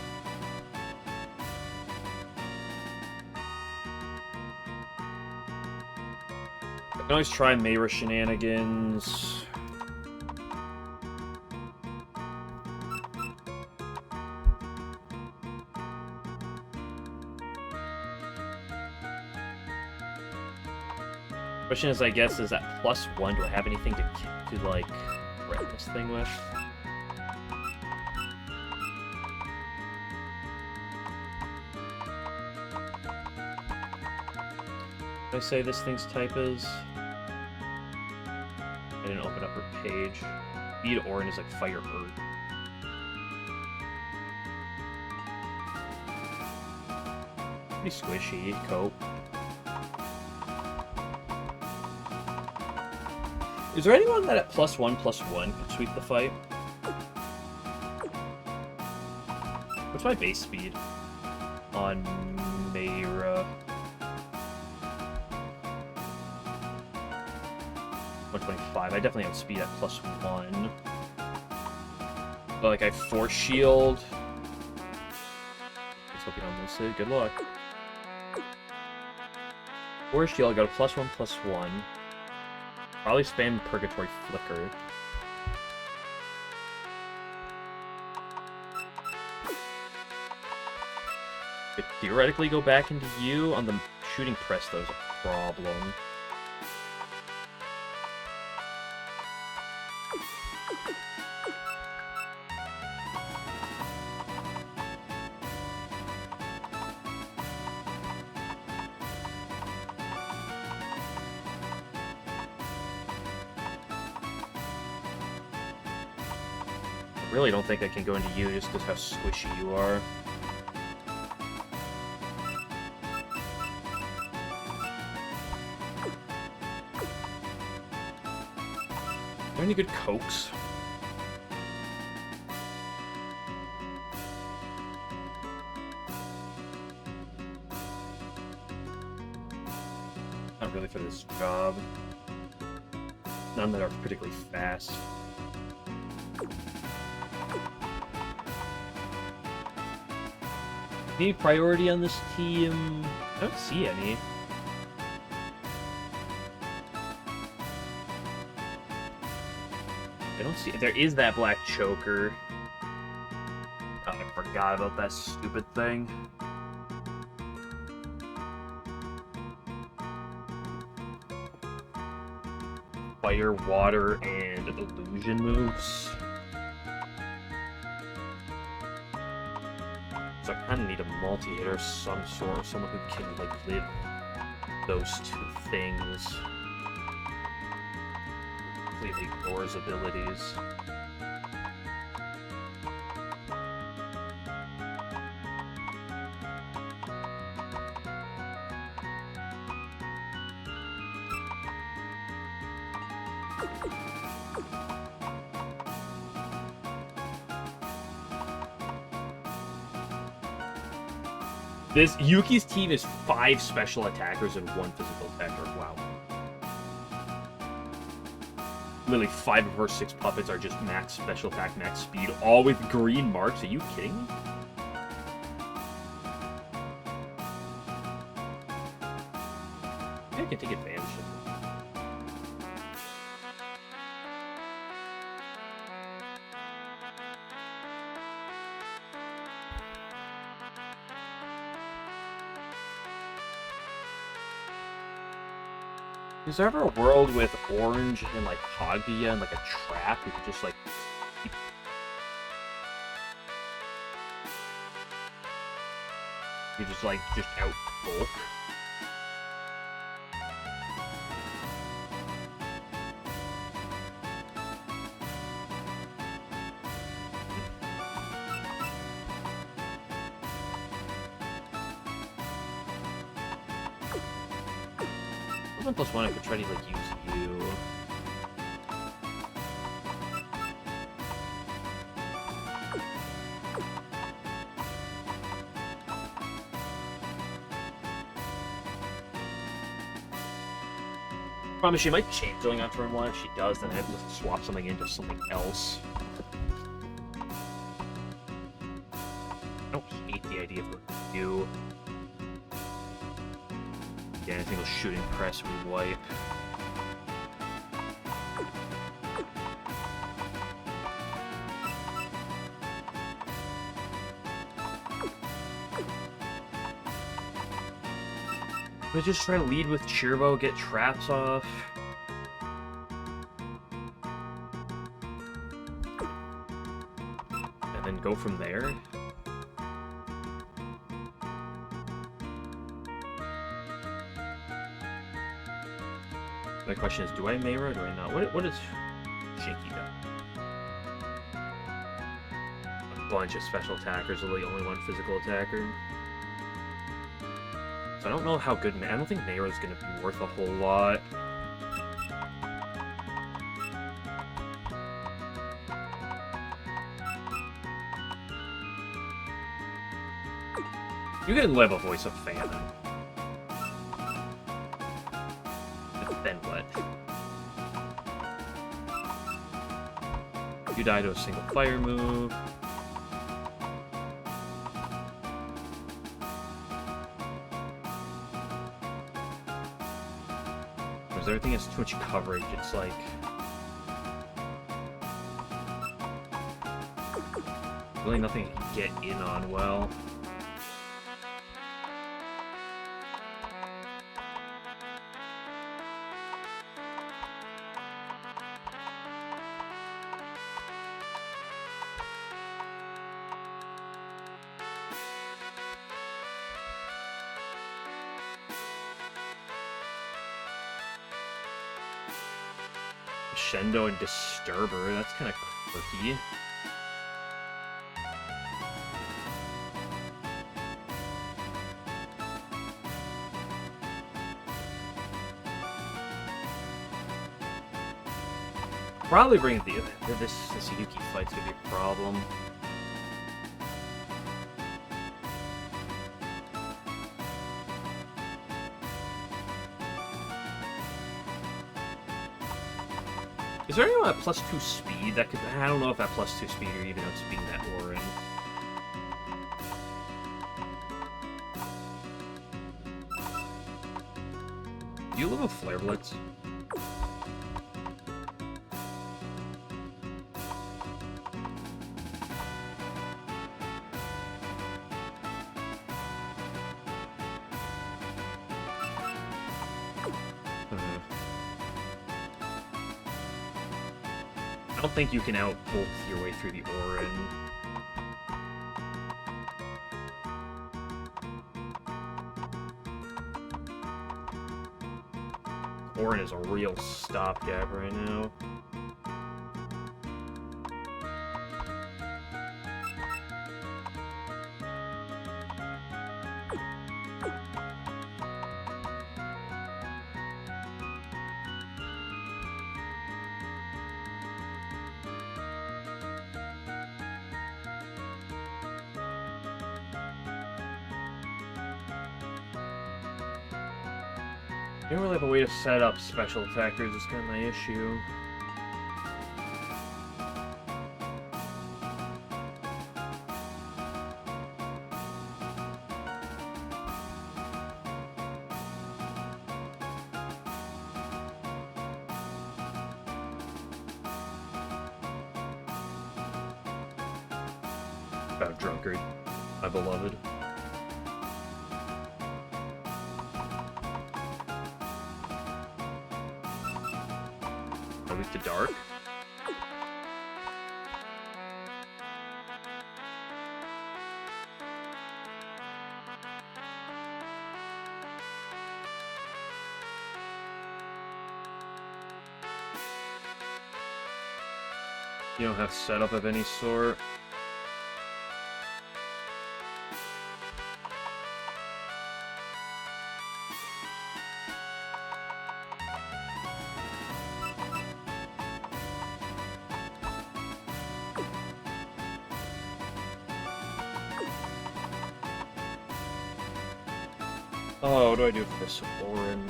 I can always try Mayra shenanigans. Question is, I guess, is that +1? Do I have anything to like threaten this thing with? What did I say this thing's type is? I didn't open up her page. Bead Orin is like Fire Bird. Pretty squishy, cope. Is there anyone that at +1/+1 could sweep the fight? What's my base speed on Mayra? 125. I definitely have speed at +1. But like I Force Shield. Just looking on this. Good luck. Force Shield. I got a +1/+1. Probably spam Purgatory Flicker. Could theoretically go back into you. On the shooting press, though, is a problem. I really don't think I can go into you just because how squishy you are. Are there any good cokes? Not really for this job. None that are particularly fast. Any priority on this team? I don't see any. I don't see... There is that black choker. Oh, I forgot about that stupid thing. Fire, water, and illusion moves. So I kind of need a multi-hitter of some sort, someone who can, like, live those two things. Completely ignores abilities. This Yuki's team is 5 special attackers and 1 physical attacker. Wow. Literally 5 of her 6 puppets are just max special attack, max speed, all with green marks. Are you kidding me? I can take advantage of it. Is there ever a world with Orange and, like, Kaguya and, like, a trap? You could just, like, keep... You just, like, just out bulk? +1, I could try to, like, use you. Promise she might change something on turn 1. If she does, then I have to swap something into something else. I don't hate the idea of you. Yeah, anything with shooting press we wipe. We just try to lead with Cheerbo, get traps off. And then go from there. My question is, do I Mayra or do I not? What is Shinky done? A bunch of special attackers, really only 1 physical attacker. So I don't know how good... I don't think Mayra's going to be worth a whole lot. You can live a Voice of Famine. Then what? You die to a single fire move. Because everything has too much coverage, it's like... really nothing I can get in on well. Shendo and Disturber, that's kind of quirky. Probably bring this Yuki fight's gonna be a problem. Is there anyone at +2 speed that could... I don't know if that +2 speed or even outspeeding that Orin. Do you live with Flare Blitz? I don't think you can out-bolt your way through the Orin. Orin is a real stopgap right now. I don't really have a way to set up special attackers, is kind of my issue. About Drunkard, my beloved. Weak to dark. You don't have setup of any sort. Oh, what do I do for this Orin?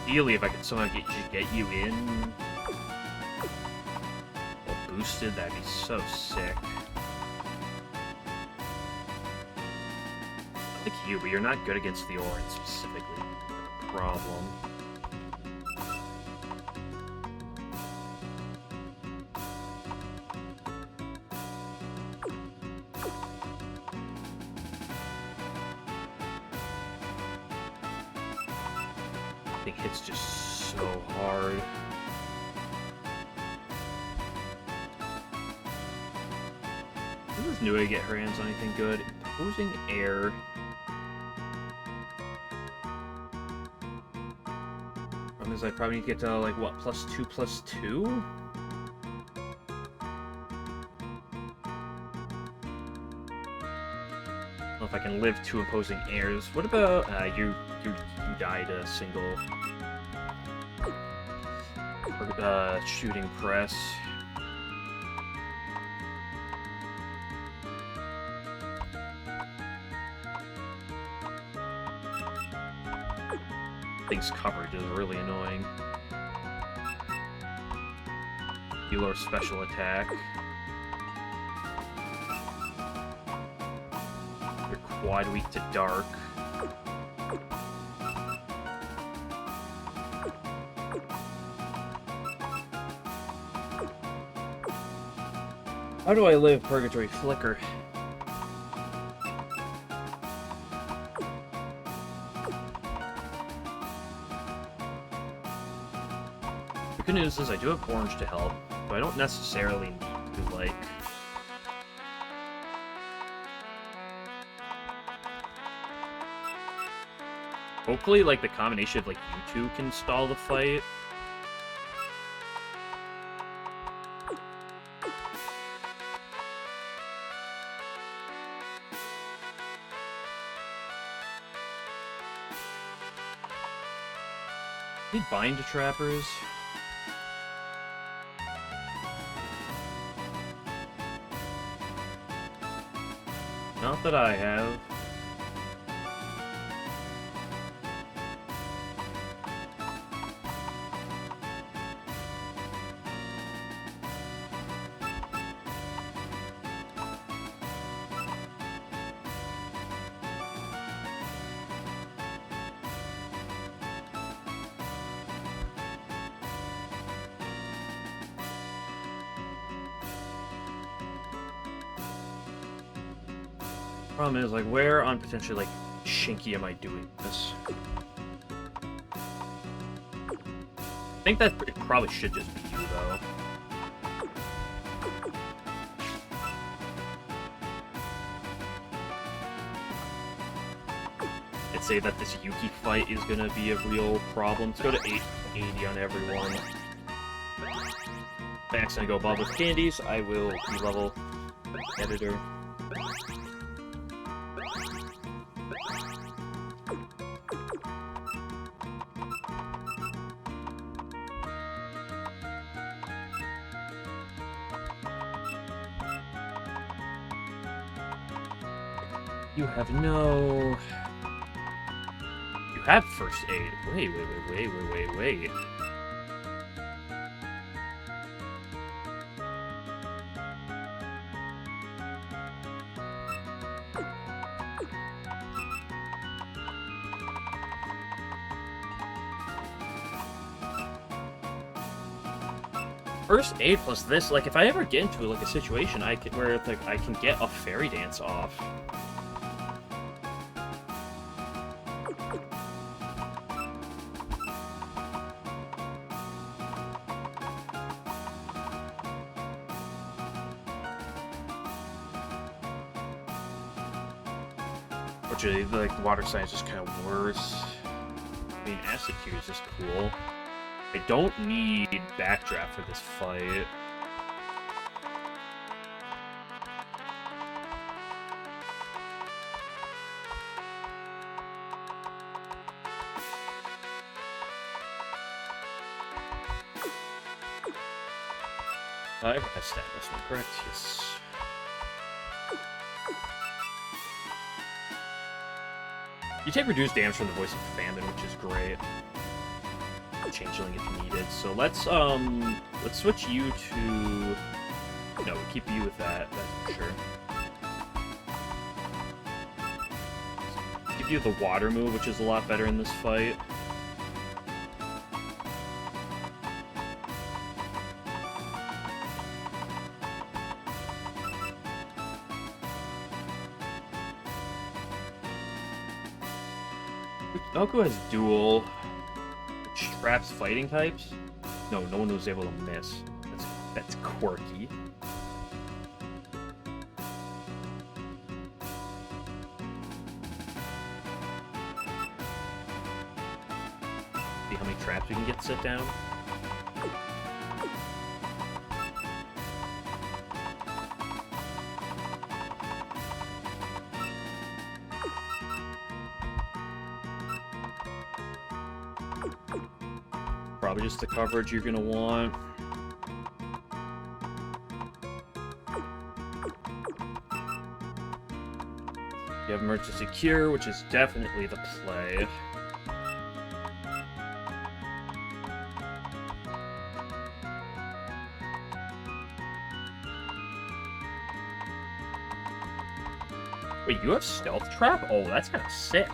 Ideally, if I could somehow get you in, well, boosted, that'd be so sick. I like you, but you're not good against the Orin specifically. Problem. Hits just so hard. This is new way to get her hands on anything good. Imposing air. Problem is I probably need to get to like what, +2/+2? I don't know if I can live 2 imposing airs. What about you died a single shooting press. Thing's coverage is really annoying. Healer special attack. You're quad weak to dark. How do I live Purgatory Flicker? The good news is I do have orange to help, but I don't necessarily need to, like... Hopefully, like, the combination of, like, you two can stall the fight. Need bind trappers. Not that I have. Problem is, like, where on potentially, like, Shinky am I doing this? I think that it probably should just be you, though. I'd say that this Yuki fight is gonna be a real problem. Let's go to 880 on everyone. If I accidentally go above with candies, I will de-level editor. You have no... You have first aid. Wait. First aid plus this, like, if I ever get into like a situation where like I can get a fairy dance off. Fortunately, like, the water sign is just kind of worse. I mean, acid cure is just cool. I don't need backdraft for this fight. I have stat this one, correct? Yes. You take reduced damage from the Voice of Famine, which is great. Changeling if needed. So let's switch you to... No, we'll keep you with that, that's for sure. Give you the water move, which is a lot better in this fight. Goku has dual, which traps fighting types. No one was able to miss. That's quirky. See how many traps we can get to sit down. Probably just the coverage you're gonna want. You have emergency cure, which is definitely the play. Wait, you have stealth trap? Oh, that's kind of sick.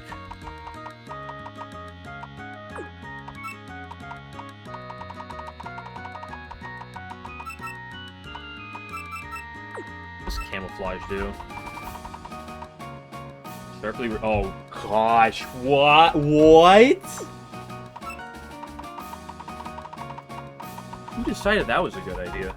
Camouflage do. Sharply. Oh gosh, what? Who decided that was a good idea?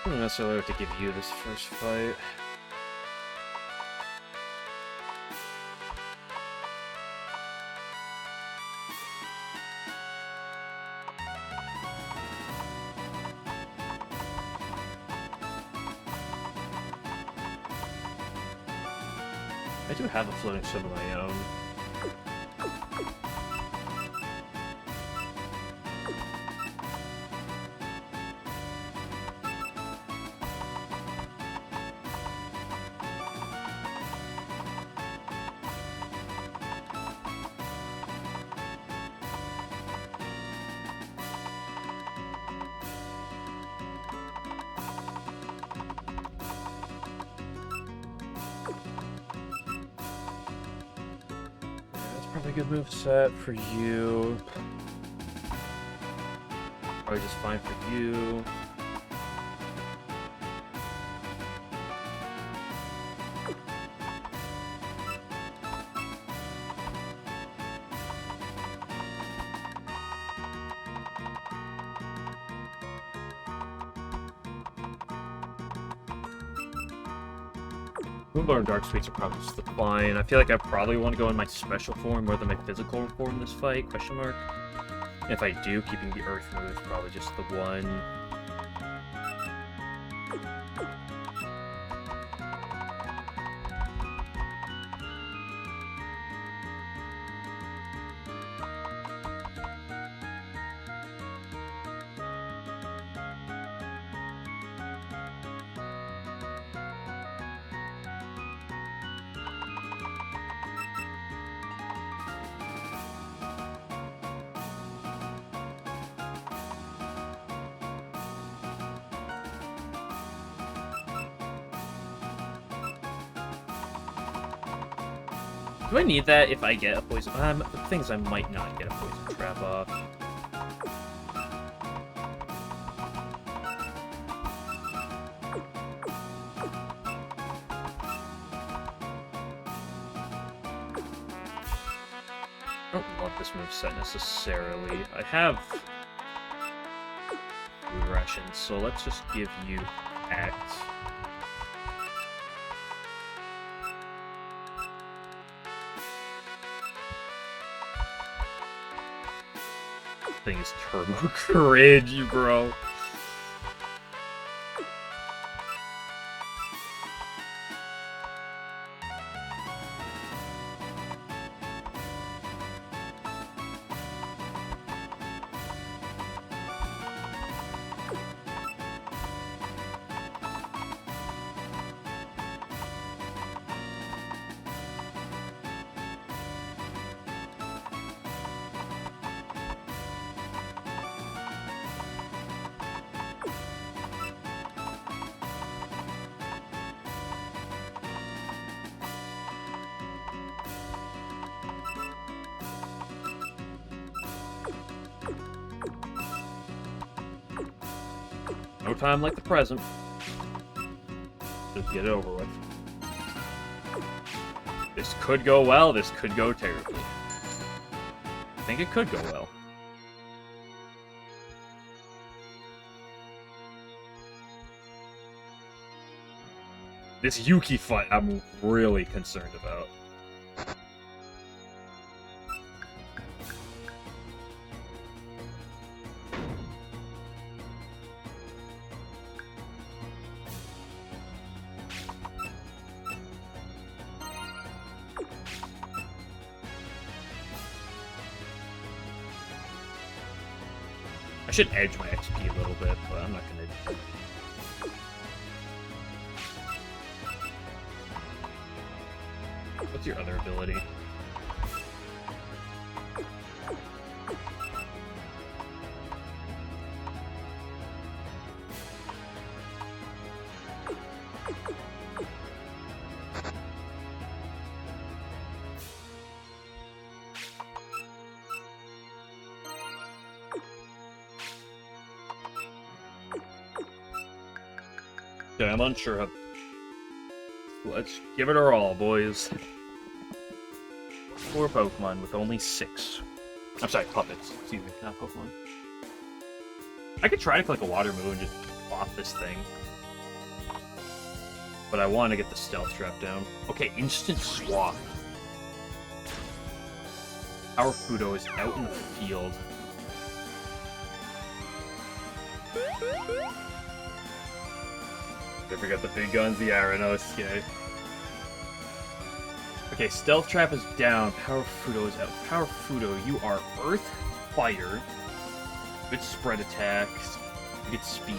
I don't necessarily have to give you this first fight. I do have a floating sim of my own. Probably good move set for you. Probably just fine for you. Moonblur and Dark Sweets are probably just fine. I feel like I probably want to go in my special form more than my physical form in this fight, question mark. If I do, keeping the Earth move is probably just the one. Do I need that if I get a poison? The things I might not get a poison trap off. I don't love this moveset necessarily. I have food rations, so let's just give you Act. Thing is turbo cringe, bro. No time like the present. Just get it over with. This could go well, this could go terribly. I think it could go well. This Yuki fight, I'm really concerned about. I should edge my XP a little bit, but I'm not gonna. What's your other ability? Okay, I'm unsure how. Let's give it our all, boys. 4 Pokemon with only 6. I'm sorry, puppets. Excuse me, not Pokemon. I could try to click a water move and just off this thing. But I want to get the stealth trap down. Okay, instant swap. Our Fudo is out in the field. Don't forget the big guns, the Aranosuke. Okay, Stealth Trap is down. Power Fudo is out. Power Fudo, you are Earth, Fire, good spread attacks, good speed.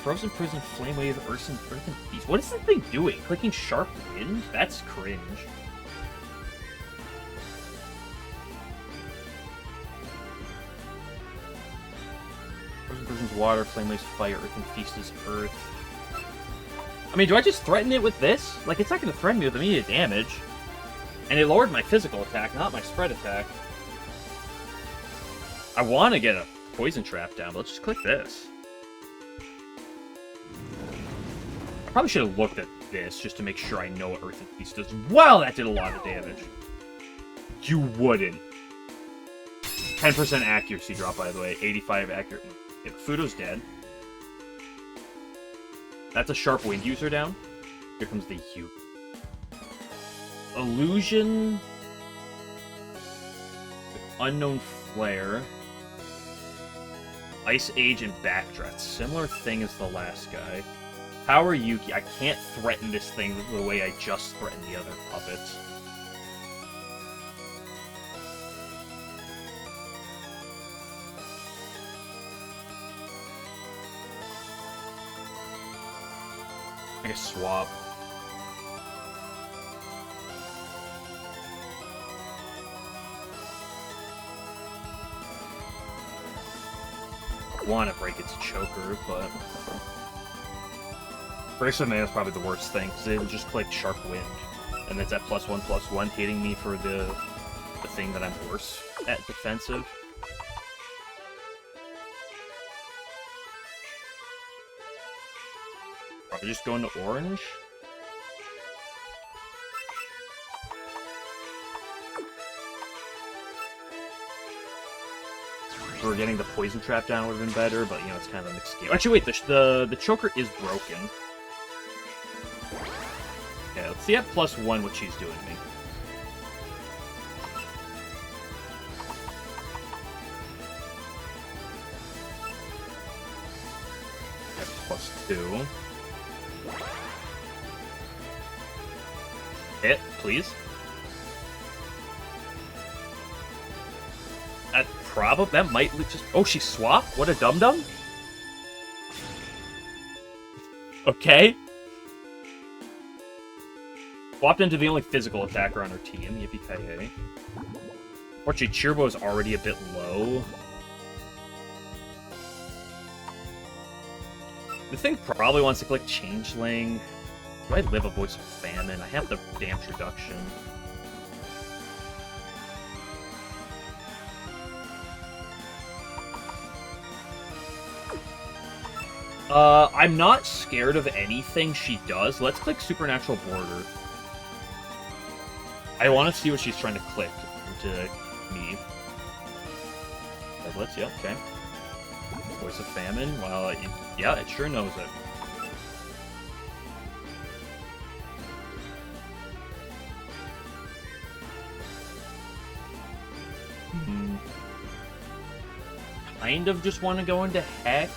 Frozen Prison, Flame Wave, Earth and Beast. What is that thing doing? Clicking Sharp Wind? That's cringe. Frozen Prison's Water, Flame Wave's Fire, Earth and Feast is Earth. I mean, do I just threaten it with this? Like, it's not going to threaten me with immediate damage. And it lowered my physical attack, not my spread attack. I want to get a poison trap down, but let's just click this. I probably should have looked at this just to make sure I know what Earth and Peace does. Wow, that did a lot of damage. You wouldn't. 10% accuracy drop, by the way. 85 accurate. Okay, Fudo's dead. That's a sharp wind user down. Here comes the Hue. Illusion. Unknown Flare. Ice Age and Backdraft. Similar thing as the last guy. Power Yuki. I can't threaten this thing the way I just threatened the other puppets. I guess swap. I want to break its choker, but Brace of Mana is probably the worst thing, because it would just click Sharp Wind, and it's at +1/+1, hitting me for the thing that I'm worse at defensive. Probably just going to orange. If we were getting the poison trap down would have been better, but you know, it's kind of a mixed game. Actually, wait, the choker is broken. Okay, let's see at +1 what she's doing to me. Okay, +2. Hit, please. That might just... Oh, she swapped? What a dum-dum? Okay. Swapped into the only physical attacker on her team, Yippee-ki-yay. Unfortunately, Chirbo is already a bit low. The thing probably wants to click Changeling. Do I live a Voice of Famine? I have the damage reduction. I'm not scared of anything she does. Let's click Supernatural Border. I want to see what she's trying to click into me. Let's, yeah, okay. Voice of Famine. Well, yeah, it sure knows it. Kind of just want to go into Heck.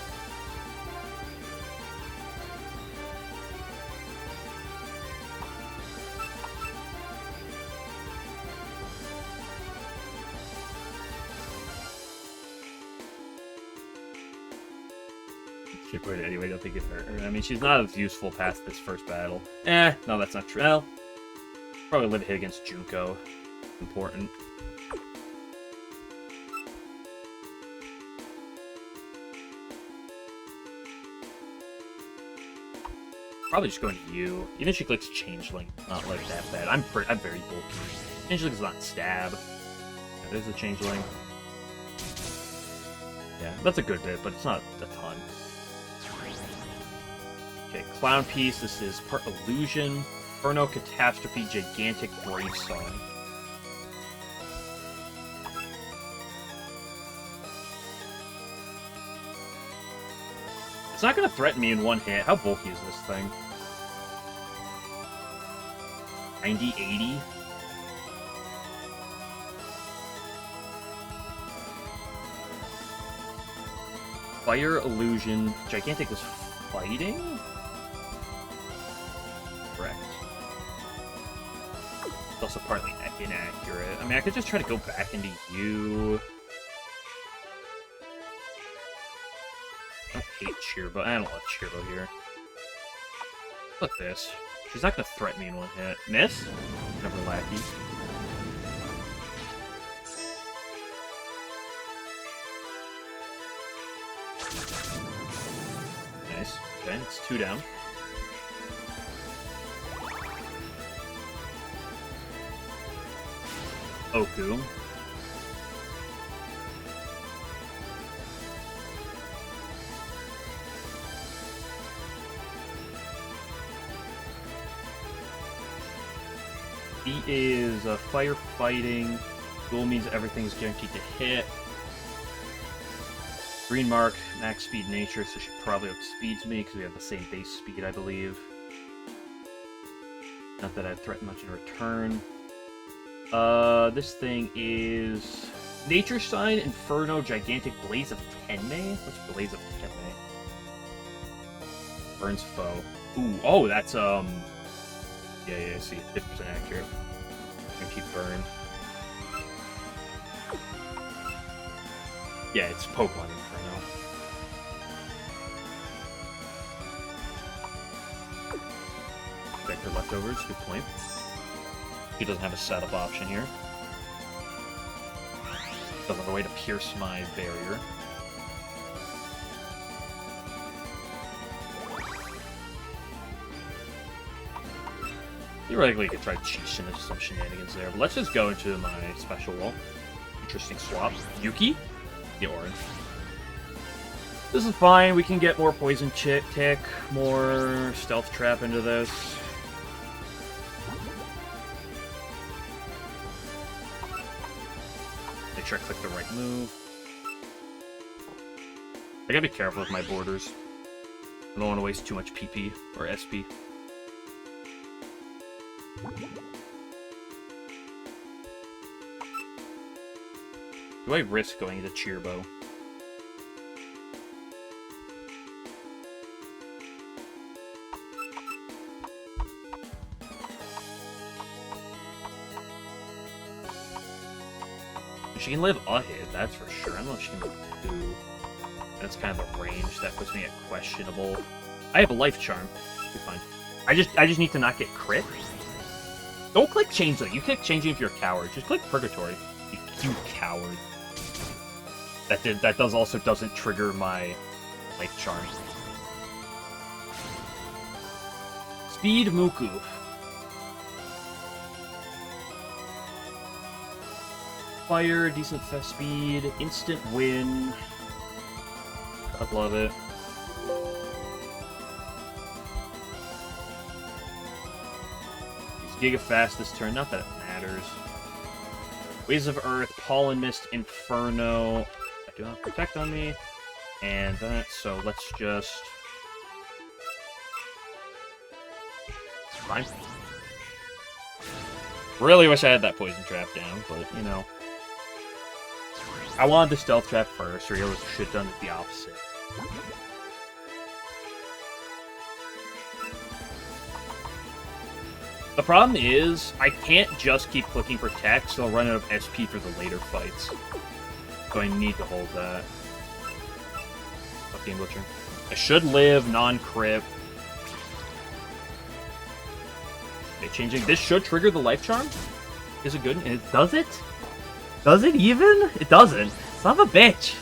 Should put it anyway, don't think it hurt her. I mean, she's not as useful past this first battle. No, that's not true. Well, probably live a hit against Junko. Important. Probably just going to you. Even if she clicks Changeling, not like that bad. I'm very bulky. Changeling is not stab. Yeah, there's a Changeling. Yeah, that's a good bit, but it's not a ton. Okay, Clown Piece. This is part Illusion, Inferno, Catastrophe, Gigantic, Brave Song. It's not going to threaten me in one hit. How bulky is this thing? 90, 80? Fire, Illusion. Gigantic is fighting? Correct. It's also partly inaccurate. I mean, I could just try to go back into you. I don't hate Chirbo. I don't love Chirbo here. Look at this. She's not going to threaten me in one hit. Miss? Never lackey. Nice. Okay, it's 2 down. Oku. He is firefighting. Duel means everything's guaranteed to hit. Green mark, max speed nature, so she probably outspeeds me because we have the same base speed, I believe. Not that I'd threaten much in return. This thing is Nature Sign, Inferno, Gigantic Blaze of Tenmei. What's Blaze of Tenmei? Burns foe. Ooh, oh, that's yeah, I see, 50% accurate. Guaranteed burn. Yeah, it's Pokemon Inferno. Vector leftovers, good point. He doesn't have a setup option here. Doesn't have a way to pierce my barrier. Theoretically, you could try to cheat into some shenanigans there, but let's just go into my special wall. Interesting swap. Yuki? The orange. This is fine. We can get more poison tick, more stealth trap into this. Make sure I click the right move. I gotta be careful with my borders. I don't want to waste too much PP or SP. Do I risk going into Cheerbo? She can live a hit, that's for sure. I don't know if she can live 2. That's kind of a range that puts me at questionable. I have a life charm. Be fine. I just need to not get crit. Don't click changeling. You click changing if you're a coward. Just click purgatory. You coward. That also doesn't trigger my life charm. Speed Muku. Fire, decent fast speed, instant win. I love it. He's Giga Fast this turn, not that it matters. Waves of Earth, Pollen Mist, Inferno. I do not protect on me. And that, so let's just... Fine. Really wish I had that poison trap down, but, you know. I wanted the stealth trap first, or he always should have done it the opposite. The problem is, I can't just keep clicking Protect, so I'll run out of SP for the later fights. So I need to hold that. Fuck Game Butcher. I should live, non-crit. Okay, changing. This should trigger the life charm. Is it good? Does it? Does it even? It doesn't. Son of a bitch.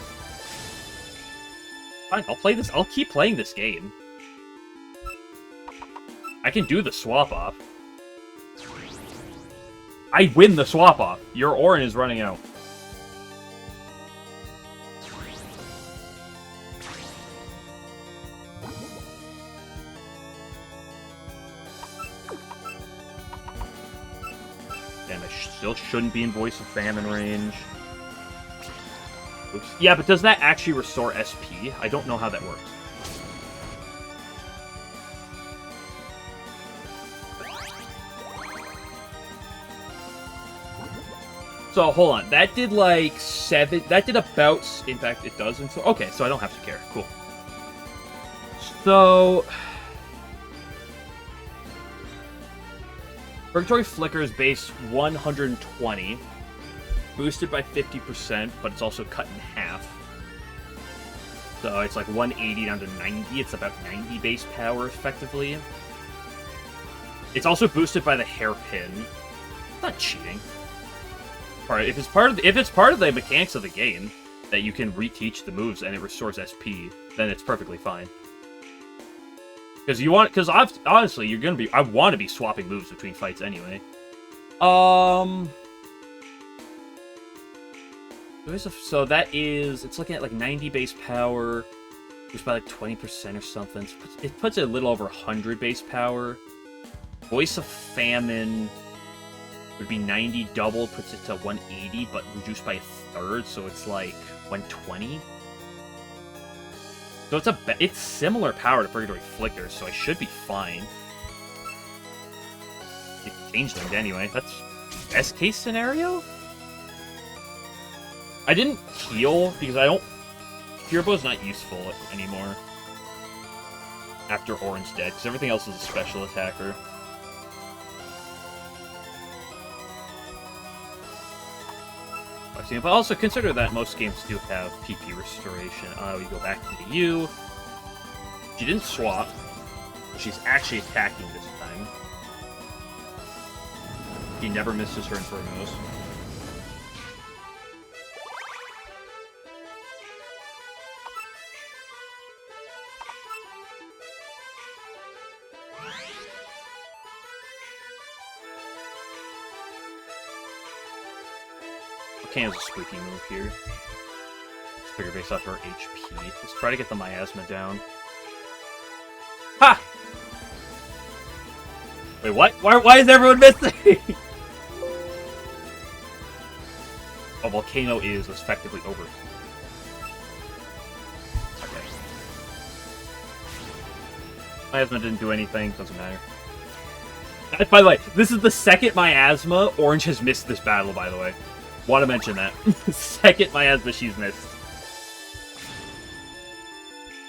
Fine, I'll play this. I'll keep playing this game. I can do the swap off. I win the swap off. Your Orin is running out. Damn, I still shouldn't be in Voice of Famine range. Oops. Yeah, but does that actually restore SP? I don't know how that works. So, hold on. That did, like, 7... That did about... In fact, it does. And so, okay, so I don't have to care. Cool. So... Purgatory Flicker is base 120. Boosted by 50%, but it's also cut in half. So it's like 180 down to 90. It's about 90 base power, effectively. It's also boosted by the hairpin. It's not cheating. Alright, if it's part of the mechanics of the game that you can reteach the moves and it restores SP, then it's perfectly fine. Because honestly, you're gonna be. I want to be swapping moves between fights anyway. So that is, it's looking at like 90 base power, just by like 20% or something. It puts it a little over 100 base power. Voice of Famine would be 90 doubled, puts it to 180, but reduced by a third, so it's like 120. So it's similar power to Purgatory Flicker, so I should be fine. It changed things anyway. That's best case scenario? I didn't heal because I don't... Cure Bow's not useful anymore. After Orange dead, because everything else is a special attacker. But also consider that most games do have PP restoration. We go back into you. She didn't swap. She's actually attacking this time. She never misses her Infernos. Volcano's a squeaky move here. Let's figure based off her HP. Let's try to get the miasma down. Ha! Wait, what? Why is everyone missing? A volcano is effectively over. Okay. Miasma didn't do anything, doesn't matter. By the way, this is the second miasma Orange has missed this battle, by the way. Want to mention that. Second miasma she's missed.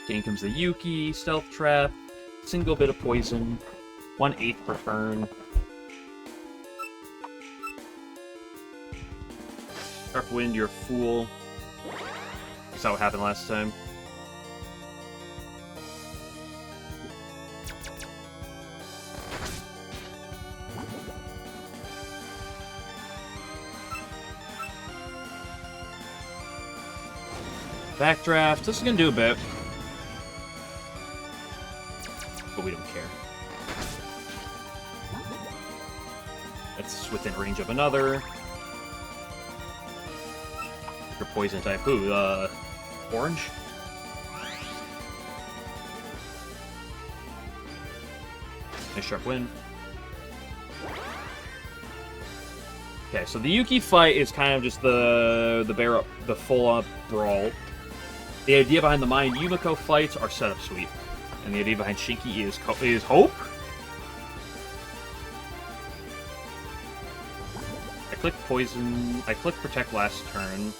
In comes the Yuki, Stealth Trap, single bit of poison, 1/8 per turn. Sharp Wind, you're a fool. That's how it happened last time. Backdraft, this is gonna do a bit. But we don't care. It's within range of another. Your poison type. Ooh, orange? Nice Sharp Wind. Okay, so the Yuki fight is kind of just the full-up brawl. The idea behind the Mayan Yumiko fights are setup sweep. And the idea behind Shinki is hope? I clicked poison. I clicked protect last turn.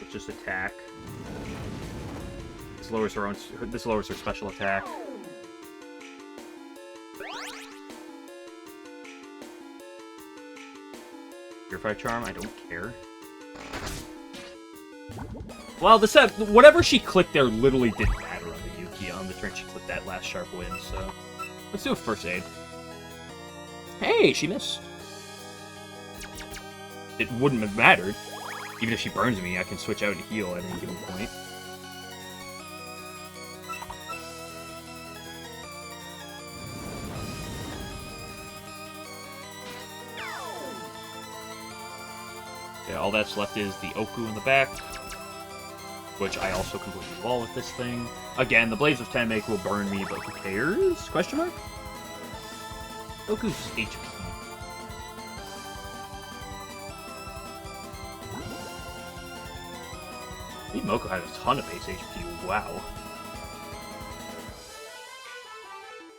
Let's just attack. This lowers her special attack. Purify Charm, I don't care. Well, whatever she clicked there literally didn't matter on the Yuki on the turn she clicked that last Sharp Wind, so... Let's do a First Aid. Hey, she missed. It wouldn't have mattered. Even if she burns me, I can switch out and heal at any given point. Yeah, all that's left is the Oku in the back, which I also completely wall with this thing. Again, the Blades of Tenmake will burn me, but who cares? Question mark? Oku's HP. Moko had a ton of base HP, wow.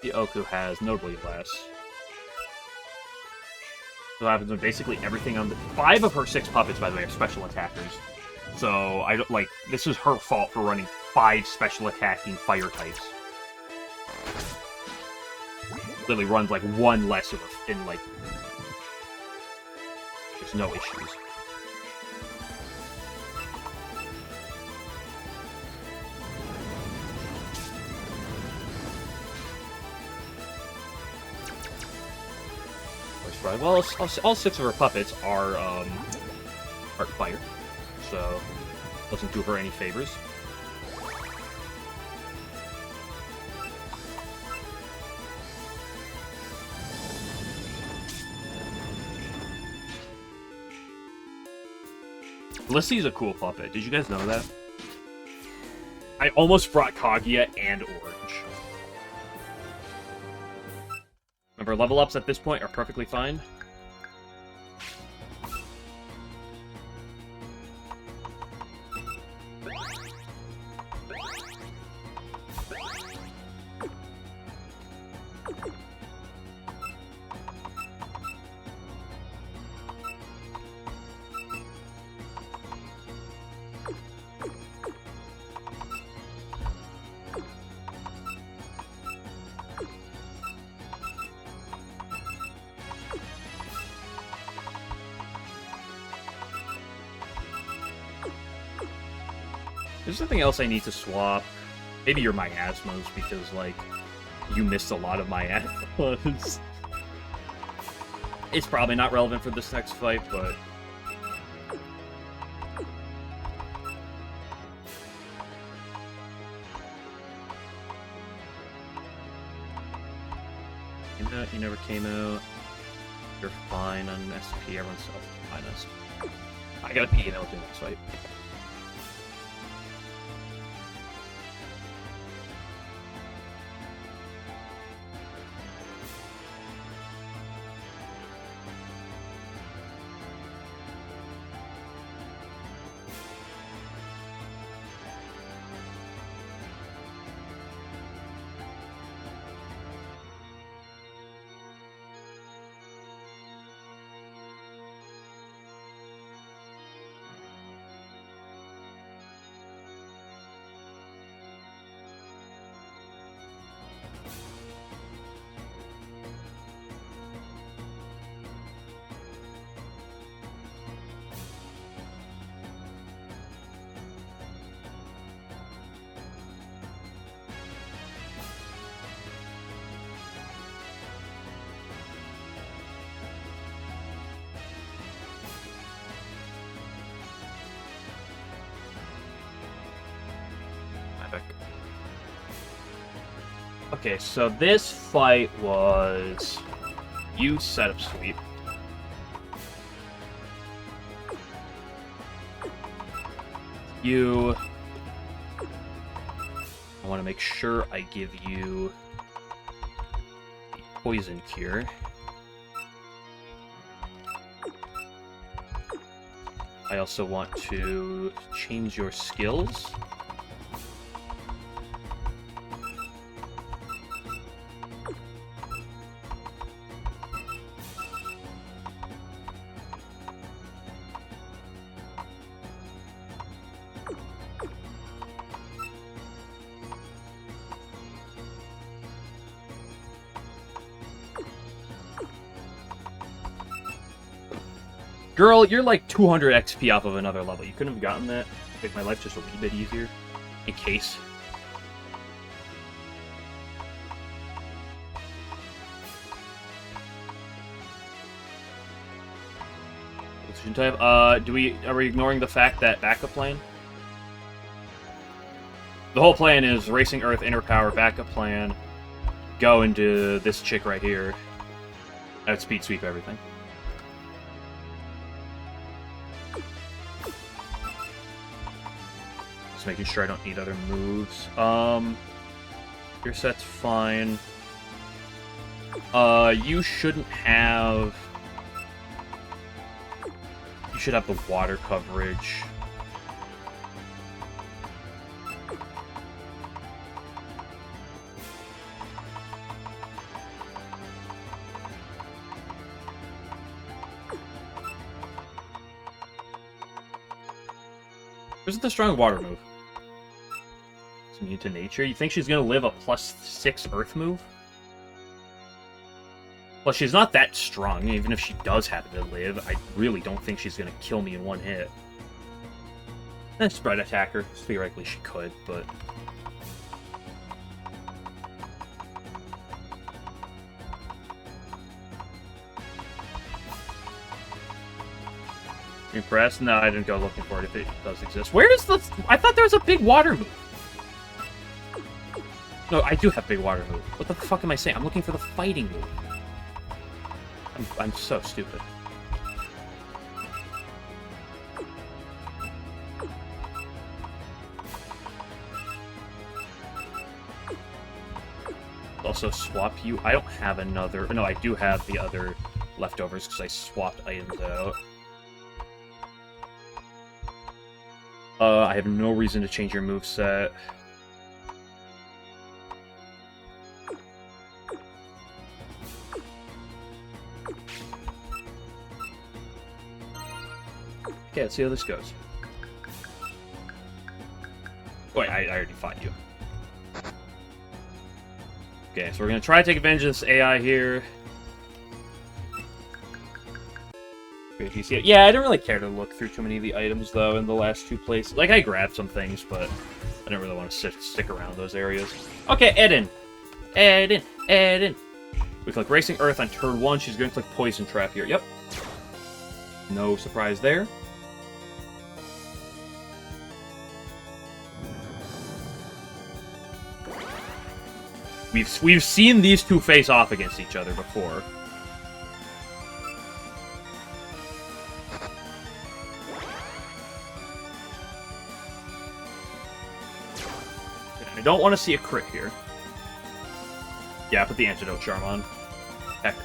The Oku has notably less. So what happens when basically everything on the... 5 of her 6 puppets, by the way, are special attackers. So, I don't, like, this is her fault for running 5 special attacking fire types. Literally runs, like, 1 less of a... in, like... There's no issues. Right. Well, all 6 of her puppets are Art Fire, so doesn't do her any favors. Lissy's a cool puppet. Did you guys know that? I almost brought Kaguya and Orange. Remember, level ups at this point are perfectly fine. There's something else I need to swap. Maybe your miasmas, because, like, you missed a lot of miasmas. It's probably not relevant for this next fight, but... You never came out. You're fine on SP, everyone's minus. I gotta pee and I'll do this fight. Okay, so this fight was... You setup sweep. You... I want to make sure I give you the poison cure. I also want to change your skills. Girl, you're like 200 XP off of another level. You couldn't have gotten that. Make my life just a wee bit easier. In case. Are we ignoring the fact that backup plan? The whole plan is Racing Earth, Inner Power, backup plan, go into this chick right here. I'd speed sweep everything. Just making sure I don't need other moves. Your set's fine. You shouldn't have... You should have the water coverage. Isn't the strong water move? It's immune to nature. You think she's gonna live a +6 earth move? Well, she's not that strong. Even if she does happen to live, I really don't think she's gonna kill me in one hit. Spread attacker. Theoretically, she could, but... Impressed? No, I didn't go looking for it if it does exist. Where does the... I thought there was a big water move. No, I do have big water move. What the fuck am I saying? I'm looking for the fighting move. I'm so stupid. also swap you. I don't have another... No, I do have the other leftovers because I swapped items out. I have no reason to change your moveset. Okay, let's see how this goes. Wait, I already fought you. Okay, so we're gonna try to take advantage of this AI here. Yeah, I didn't really care to look through too many of the items, though, in the last two places. Like, I grabbed some things, but I didn't really want to stick around those areas. Okay, Eden. We click Racing Earth on turn 1. She's going to click Poison Trap here. Yep. No surprise there. We've seen these two face off against each other before. I don't want to see a crit here. Yeah, put the antidote charm on. Heck.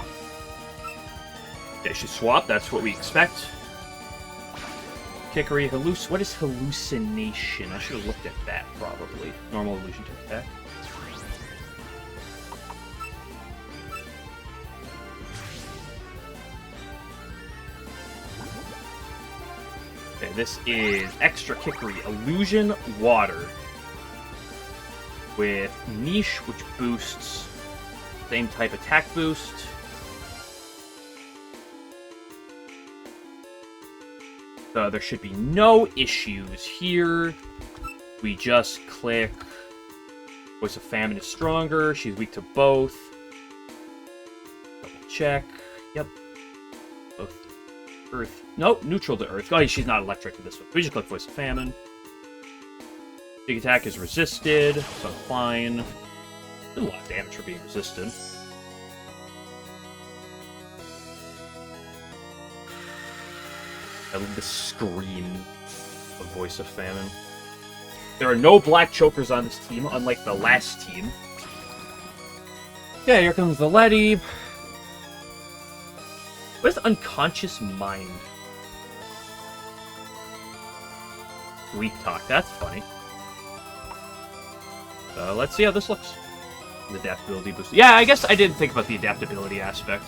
Okay, she swapped. That's what we expect. Kickery, what is hallucination? I should have looked at that, probably. Normal illusion to attack. Okay, this is extra Kickery, Illusion Water. With Niche, which boosts same type attack boost. So there should be no issues here. We just click Voice of Famine is stronger. She's weak to both. Double check. Yep. Both. Earth. Nope, neutral to Earth. Oh, she's not electric in this one. We just click Voice of Famine. Big attack is resisted, so fine. Did a lot of damage for being resisted. I love the scream of Voice of Famine. There are no black chokers on this team, unlike the last team. Yeah, here comes the Letty. What is Unconscious Mind? Weak Talk, that's funny. Let's see how this looks. The adaptability boost. Yeah, I guess I didn't think about the adaptability aspect.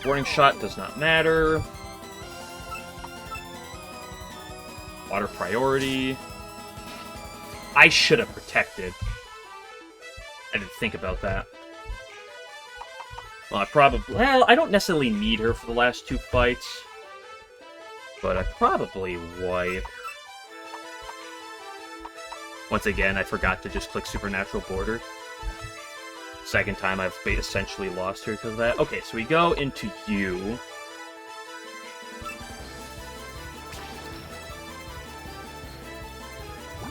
Warning Shot does not matter. Water Priority. I should have protected. I didn't think about that. Well, I don't necessarily need her for the last two fights. But I probably wipe. Once again, I forgot to just click Supernatural Border. Second time I've essentially lost her because of that. Okay, so we go into you.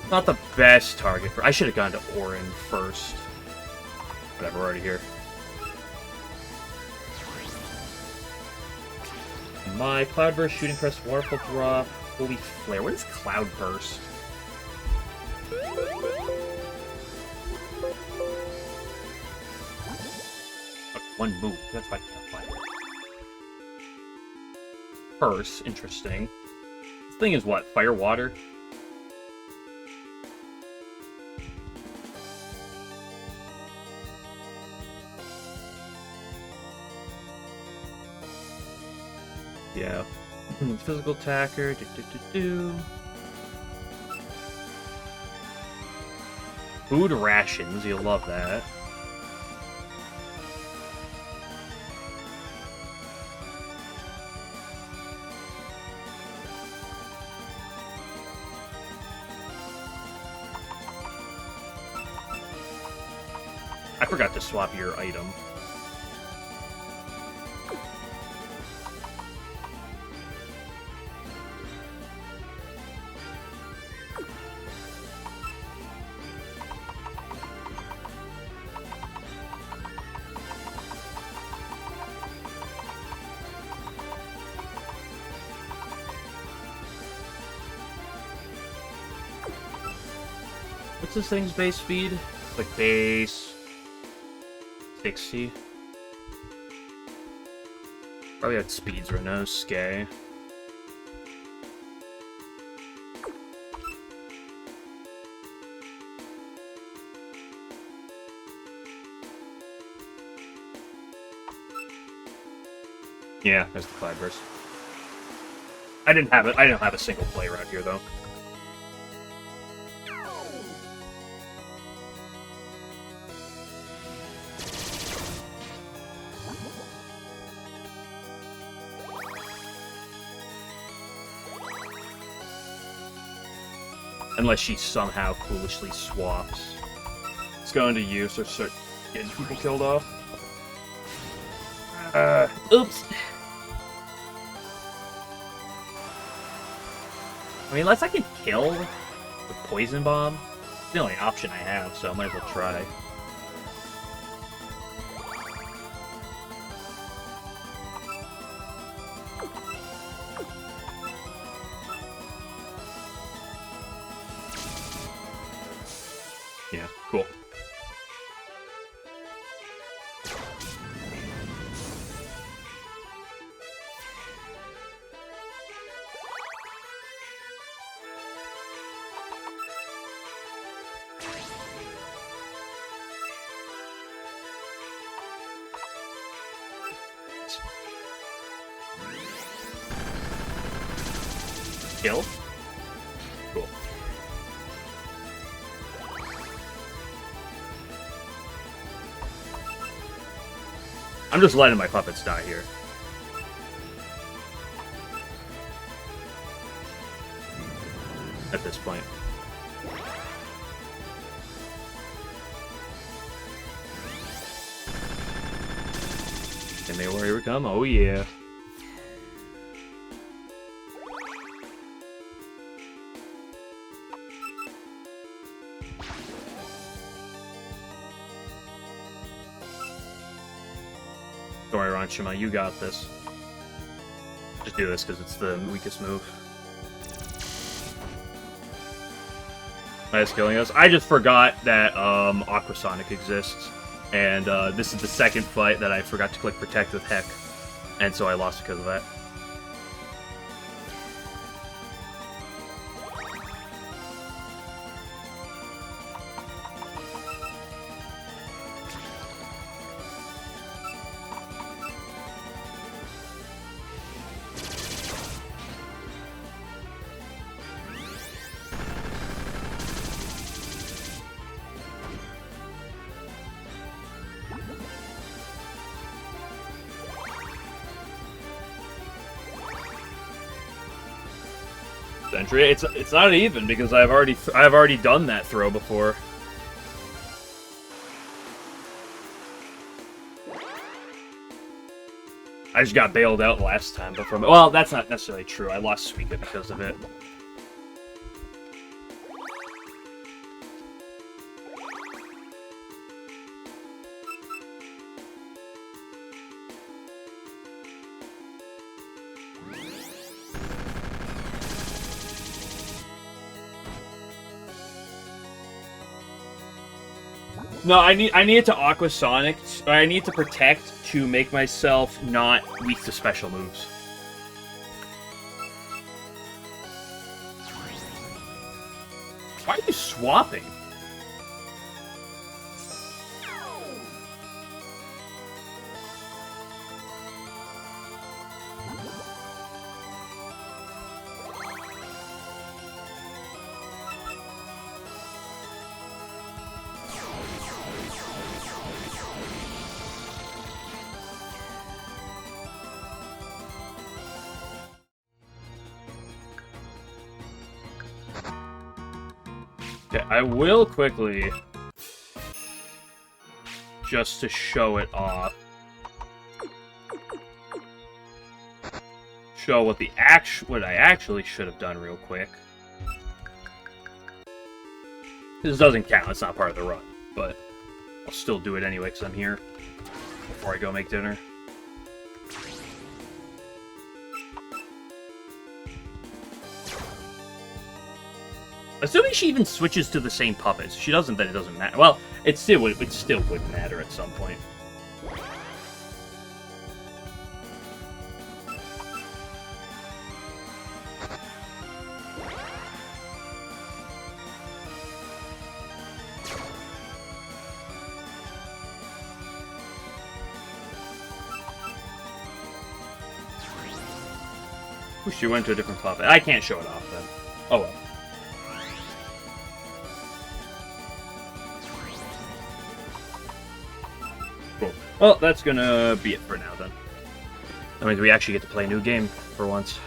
Not the best target for... I should have gone to Orin first. Whatever, we're already here. My Cloudburst, Shooting Crest, Waterfall Drop, Holy Flare. What is Cloudburst? Okay, one move. That's why I can't find it. Curse. Interesting. This thing is what? Fire, water? Yeah. Physical attacker. Food rations. You'll love that. I forgot to swap your item. What's this thing's base speed? Like base 60. Probably had speeds right now. Skay. Yeah, there's the Cloud Burst. I didn't have it. I didn't have a single play around here though. Unless she somehow foolishly swaps. It's going to use or start getting people killed off. Oops. I mean, unless I can kill with Poison Bomb, it's the only option I have, so I might as well try. Yeah, cool. Kill? Cool. I'm just letting my puppets die here. At this point. And they warrior come? Oh yeah. Don't worry, Ranshima, you got this. Just do this because it's the weakest move. Nice killing us. I just forgot that Aquasonic exists. And this is the second fight that I forgot to click Protect with Heck. And so I lost because of that. Sentry. It's not even because I've already done that throw before. I just got bailed out last time, but from well, that's not necessarily true. I lost Suika because of it. No, I need it to Aquasonic. I need to Protect to make myself not weak to special moves. Why are you swapping? Okay, I will quickly, just to show it off, show what I actually should have done real quick. This doesn't count, it's not part of the run, but I'll still do it anyway because I'm here before I go make dinner. Assuming she even switches to the same puppets. If she doesn't, then it doesn't matter. Well, it still would matter at some point. Ooh, she went to a different puppet. I can't show it off then. Oh well. Cool. Well, that's gonna be it for now then. That means we actually get to play a new game for once.